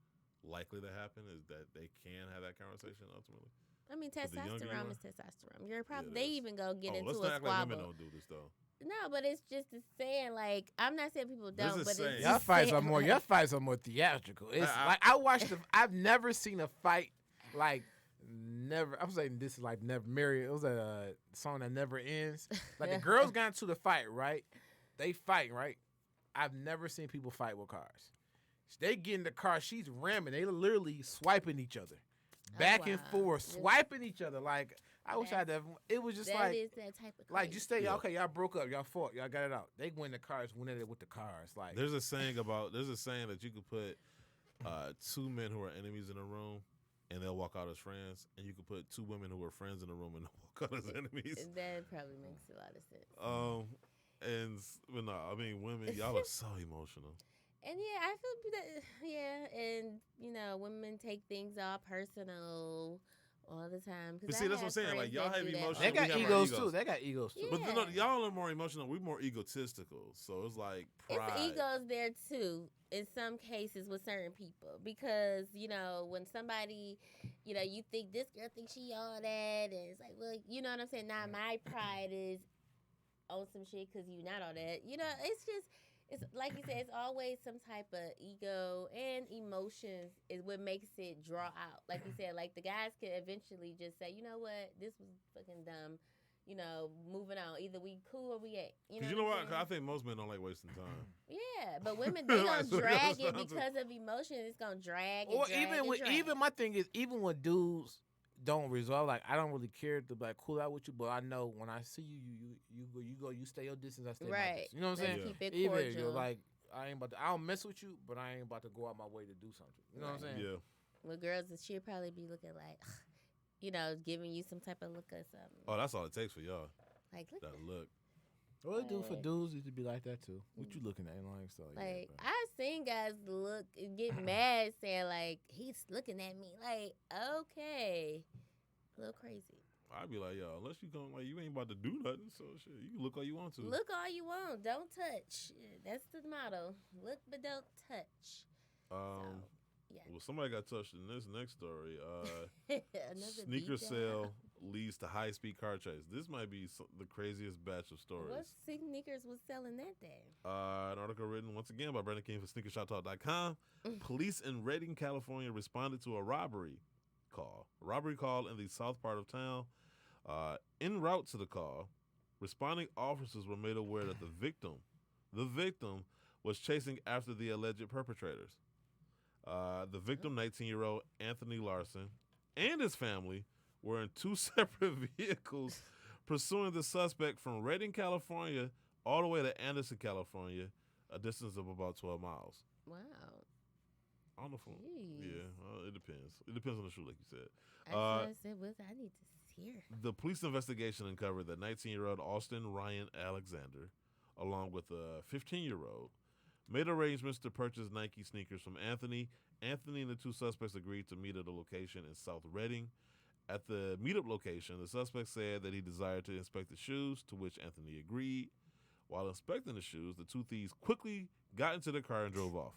likely to happen is that they can have that conversation ultimately. I mean, the younger you testosterone are- is testosterone. You're probably it they is. even go get into let's a not act like women squabble. don't do this though. No, but it's just a saying. Like, I'm not saying people There's don't, a but saying. it's Your just fights saying, are more. like, Your fights are more theatrical. It's I- like I watched. I've never seen a fight like never. I'm saying this is like never. Mary, it was a song that never ends. Like the girls got into the fight, right? They fight, right? I've never seen people fight with cars. They get in the car. She's ramming. They literally swiping each other, back and wow. forth, Just- swiping each other. Like I wish I had. It was just that like. is that type of Like, crazy. just say, Yeah. okay, y'all broke up, y'all fought, y'all got it out. They went in the cars, went at it with the cars. Like, There's a saying that you could put two men who are enemies in a room and they'll walk out as friends, and you could put two women who are friends in a room and they'll walk out as enemies. And that probably makes a lot of sense. But no, I mean, women, y'all are so emotional. And yeah, I feel that and women take things all personal all the time. 'Cause But I see, that's what I'm have saying, like, friends y'all that have do that emotions. all they the got we have our egos egos. too. They got egos too. Yeah. But no, y'all are more emotional. We're more egotistical. So it's like pride. It's egos there too in some cases with certain people because when somebody you think this girl thinks she all that and it's like, well, you know what I'm saying, now my pride is on some shit because you not all that, it's like you said, it's always some type of ego and emotions is what makes it draw out. Like you said, like the guys can eventually just say, you know what, this was fucking dumb, moving on. Either we cool or we ain't. Because you know what? 'Cause I think most men don't like wasting time. Yeah, but women they Like, gonna so drag that's it not because of emotion. It's gonna drag. And Or drag even and when, drag. even my thing is, even when dudes don't resolve, like I don't really care to like cool out with you, but I know when I see you stay your distance, I stay my right. distance. You know what I'm Let's saying? keep it Even cordial. like I don't mess with you, but I ain't about to go out my way to do something. You know what I'm saying? Yeah. With girls, she'll probably be looking like, giving you some type of look or something. Oh, that's all it takes for y'all. Like, look, That look. Well, it do for Like- dudes, it to be like that too. What you looking at? Like stuff like like that. I've seen guys look and get mad saying like he's looking at me. Like, okay, a little crazy. I'd be like, yo, unless you come, like, you ain't about to do nothing, so shit, you can look all you want to. Look all you want, don't touch. That's the motto. Look but don't touch. Yeah. Well, somebody got touched in this next story. Another Sneaker beatdown. sale leads to high-speed car chase. This might be the craziest batch of stories. What sneakers was selling that day? An article written once again by Brandon King for SneakerShopTalk.com. Police in Redding, California responded to a robbery call. A robbery call in the south part of town. En route to the call, responding officers were made aware that the victim was chasing after the alleged perpetrators. The victim, 19-year-old Anthony Larson, and his family were in two separate vehicles pursuing the suspect from Redding, California, all the way to Anderson, California, a distance of about 12 miles. Wow. On the phone. Jeez. Yeah, well, it depends. It depends on the shoe, like you said. That's what I said. I need to hear. The police investigation uncovered that 19-year-old Austin Ryan Alexander, along with a 15-year-old, made arrangements to purchase Nike sneakers from Anthony. Anthony and the two suspects agreed to meet at a location in South Redding. At the meetup location, the suspect said that he desired to inspect the shoes, to which Anthony agreed. While inspecting the shoes, the two thieves quickly got into their car and drove off.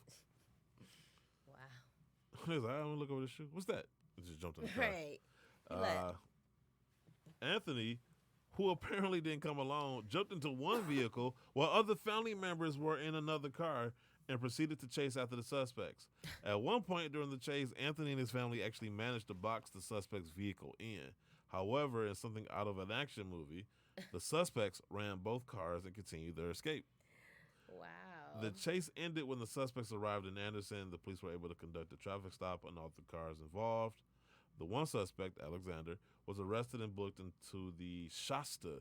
Wow. He was like, I'm going to look over the shoe. What's that? He just jumped in the car. Right. Anthony, who apparently didn't come alone, jumped into one vehicle while other family members were in another car and proceeded to chase after the suspects. At one point during the chase, Anthony and his family actually managed to box the suspect's vehicle in. However, in something out of an action movie, the suspects ran both cars and continued their escape. Wow. The chase ended when the suspects arrived in Anderson. The police were able to conduct a traffic stop on all the cars involved. The one suspect, Alexander, was arrested and booked into the Shasta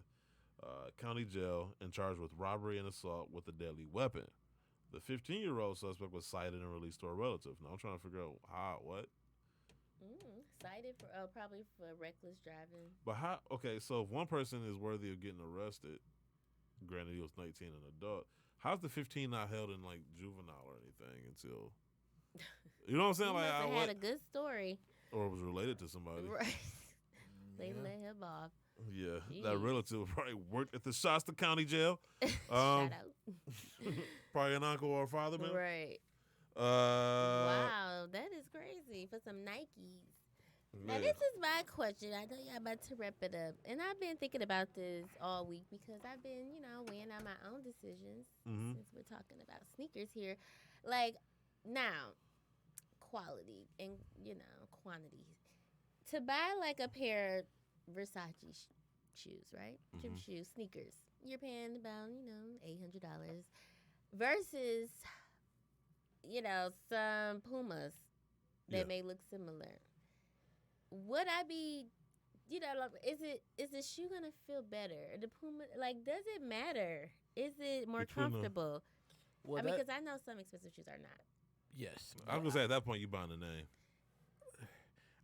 County Jail and charged with robbery and assault with a deadly weapon. The 15-year-old suspect was cited and released to a relative. Now I'm trying to figure out how, what? Cited for probably for reckless driving. But how? Okay, so if one person is worthy of getting arrested, granted he was 19 and an adult, how's the 15 not held in like juvenile or anything until? You know what I'm saying? He Like must have had a good story. Or was related to somebody. Right. They let him off. Yeah, Jeez. that relative probably worked at the Shasta County Jail. Shout out. Probably an uncle or a father, man. Right. Uh, Wow, that is crazy for some Nikes. Now, man. this is my question. I know y'all about to wrap it up. And I've been thinking about this all week because I've been, weighing out my own decisions since we're talking about sneakers here. Like, now, quality and, quantity. To buy, like, a pair of Versace shoes, right? Gym shoes, sneakers. You're paying about, $800 versus, some Pumas that may look similar. Would I be, is the shoe gonna feel better? The Puma, like, does it matter? Is it more comfortable? Well, because I know some expensive shoes are not. yes. I was gonna say at that point you buying the name.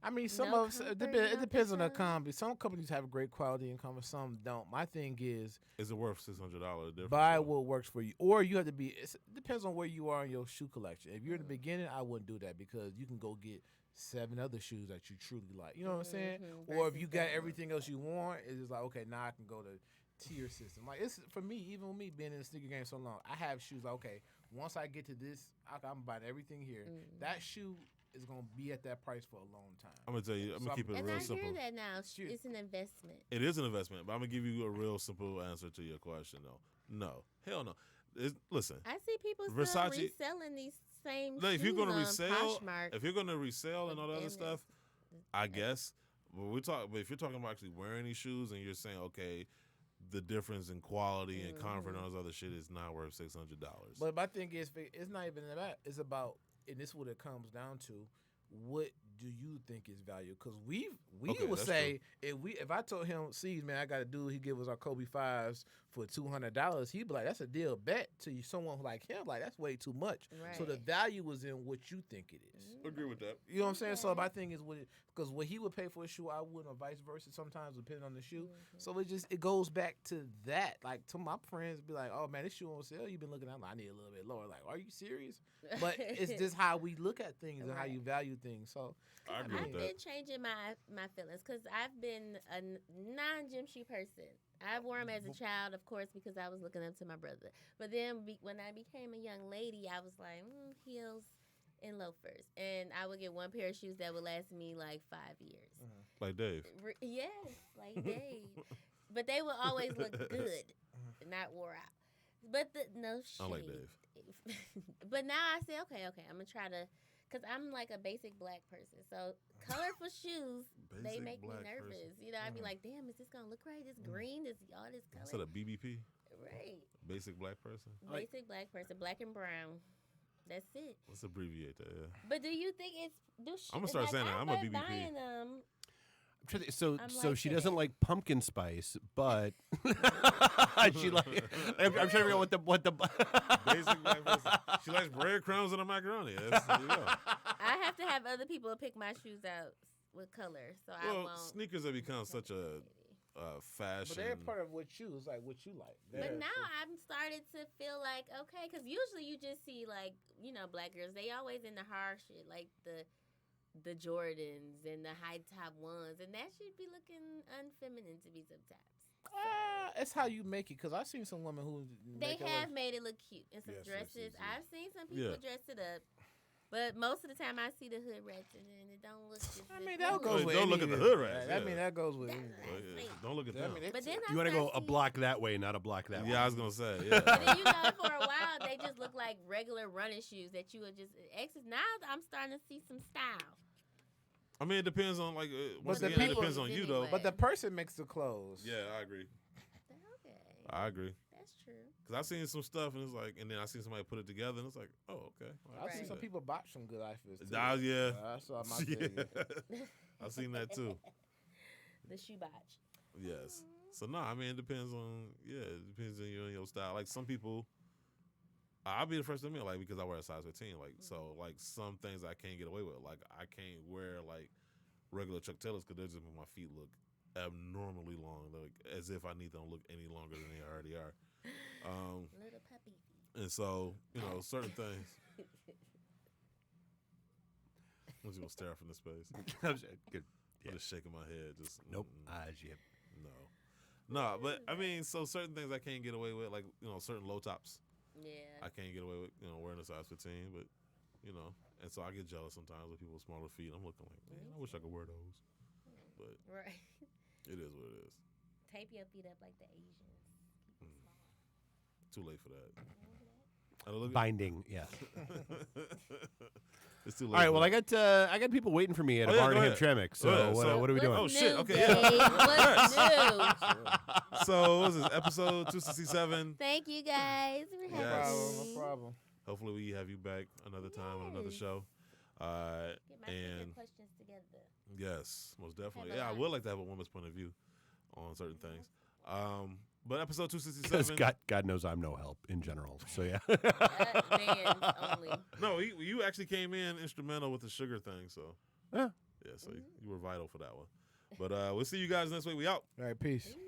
I mean, some No of us, it comfort, depends, no it depends on the design. company. Some companies have great quality and comfort, some don't. My thing is, Is it worth $600 difference? buy what works for you. Or you have to be, it depends on where you are in your shoe collection. If you're in the beginning, I wouldn't do that because you can go get 7 other shoes that you truly like. You know what I'm saying? Or if you got everything else you want, it's just like, okay, now I can go to tier system. Like, it's for me, even with me being in the sneaker game so long, I have shoes like, okay, once I get to this, I'm buying everything here. That shoe is going to be at that price for a long time. I'm gonna tell you. I'm gonna keep it And real I simple. hear that now. Shoot. It's an investment. It is an investment, but I'm gonna give you a real simple answer to your question. Though, no, hell no. Listen, I see people still Versace- reselling these same like, if shoes you're gonna on resell, Poshmark. if you're gonna resell and all that other And stuff, I guess. But if you're talking about actually wearing these shoes and you're saying, okay, the difference in quality and comfort and all this other shit is not worth $600. But my thing is, it's not even that. It's about, and this is what it comes down to. What do you think is value? Because we Okay, would that's say if I told him, see, man, I got a dude, he give us our Kobe 5s for $200, he'd be like, that's a deal bet to you. Someone like him, like, that's way too much. So the Right. value is in what you think it is. Agree with that. You know what I'm saying? So my thing is, because what he would pay for a shoe, I wouldn't, or vice versa. Sometimes depending on the shoe. So it goes back to that. Like, to my friends, be like, oh man, this shoe on sale. You've been looking at. I need a little bit lower. Like, are you serious? But it's just how we look at things and how you value things. So I agree I've with that. been changing my feelings because I've been a non-gym shoe person. I wore them as a child, of course, because I was looking up to my brother. But then when I became a young lady, I was like, heels and loafers. And I would get one pair of shoes that would last me like 5 years. Like Dave. Yes, like Dave. But they would always look good, not wore out. But no shade. I like Dave. But now I say, okay, I'm going to try to, because I'm like a basic black person. So colorful shoes, they Basic make me black nervous. person. I'd be like, damn, is this going to look right? This green, this all this Instead color. of BBP, Right. basic black person. Basic black person, black and brown. That's it. Let's abbreviate that. Yeah. But do you think it's? I'm gonna start saying that. I'm a BBP. Buying them. So I'm so she liking doesn't it. like pumpkin spice, but she like. I'm trying to figure out what the. Basic black person. She likes breadcrumbs and a macaroni. There you go. I have to have other people pick my shoes out with color, so I Well, won't. sneakers have become such a fashion. But they're part of what you it's like what you like. But now I'm started to feel like okay, because usually you just see like black girls. They always in the hard shit, like the Jordans and the high top ones, and that should be looking unfeminine to me sometimes. It's how you make it. Because I've seen some women who They make it have look- made it look cute in some Yes, yes, dresses. yes, yes. I've seen some people dress it up, but most of the time I see the hood rats and it don't look. Just I mean, good. that goes with Don't look any at the of hood it. rats, I yeah. mean, that goes with. That- anything. Well, yeah, don't look at I them. mean, But then I You want to start go a seeing- block that way, not a block that way. Yeah, I was gonna say. But then Yeah. for a while they just look like regular running shoes that you would just exit. Now I'm starting to see some style. I mean, it depends on once the again, it people- depends on you though. Anyway. But the person makes the clothes. Yeah, I agree. Okay, I agree. that's true. Cause I seen some stuff and it's like, and then I seen somebody put it together and it's like, oh, okay. I I've see seen some that. people botch some good outfits. Too. Yeah. I saw my Yeah. thing. I seen that too. The shoe botch. Yes. So no, I mean it depends on it depends on you and your style. Like some people, I'll be the first to admit, like because I wear a size 15, like so like some things I can't get away with. Like I can't wear like regular Chuck Taylors because they just make my feet look abnormally long, like as if I need them to look any longer than they already are. Little puppy feet. And so certain things. I'm just gonna stare from the space. Good. I'm just shaking my head. Just Nope. Eyes, yep. No, but I mean, so certain things I can't get away with, like certain low tops. Yeah. I can't get away with wearing a size 15, but and so I get jealous sometimes with people with smaller feet. I'm looking like, man, I wish I could wear those, but Right. it is what it is. Tape your feet up like the Asians. Keep them small. Too late for that. I look- Binding, yeah. It's too late. All right. for Well, that. I got people waiting for me at Oh, a yeah, bar go in ahead. Hamtramck. So, Go ahead. So- what are we doing? Oh, What's shit, new, okay, babe? yeah. What's new? So what was this episode 267? Thank you guys for Yes. No having problem. me. No problem. Hopefully we have you back another time on another Yes. show. Get my And questions together. yes, most definitely. Have a Yeah, I lot. would like to have a woman's point of view on certain things. But episode Because 267. God knows I'm no help in general. So yeah. Bands only. No, you actually came in instrumental with the sugar thing. So Yeah. yeah, so you were vital for that one. But we'll see you guys next week. We out. All right, peace. Ooh.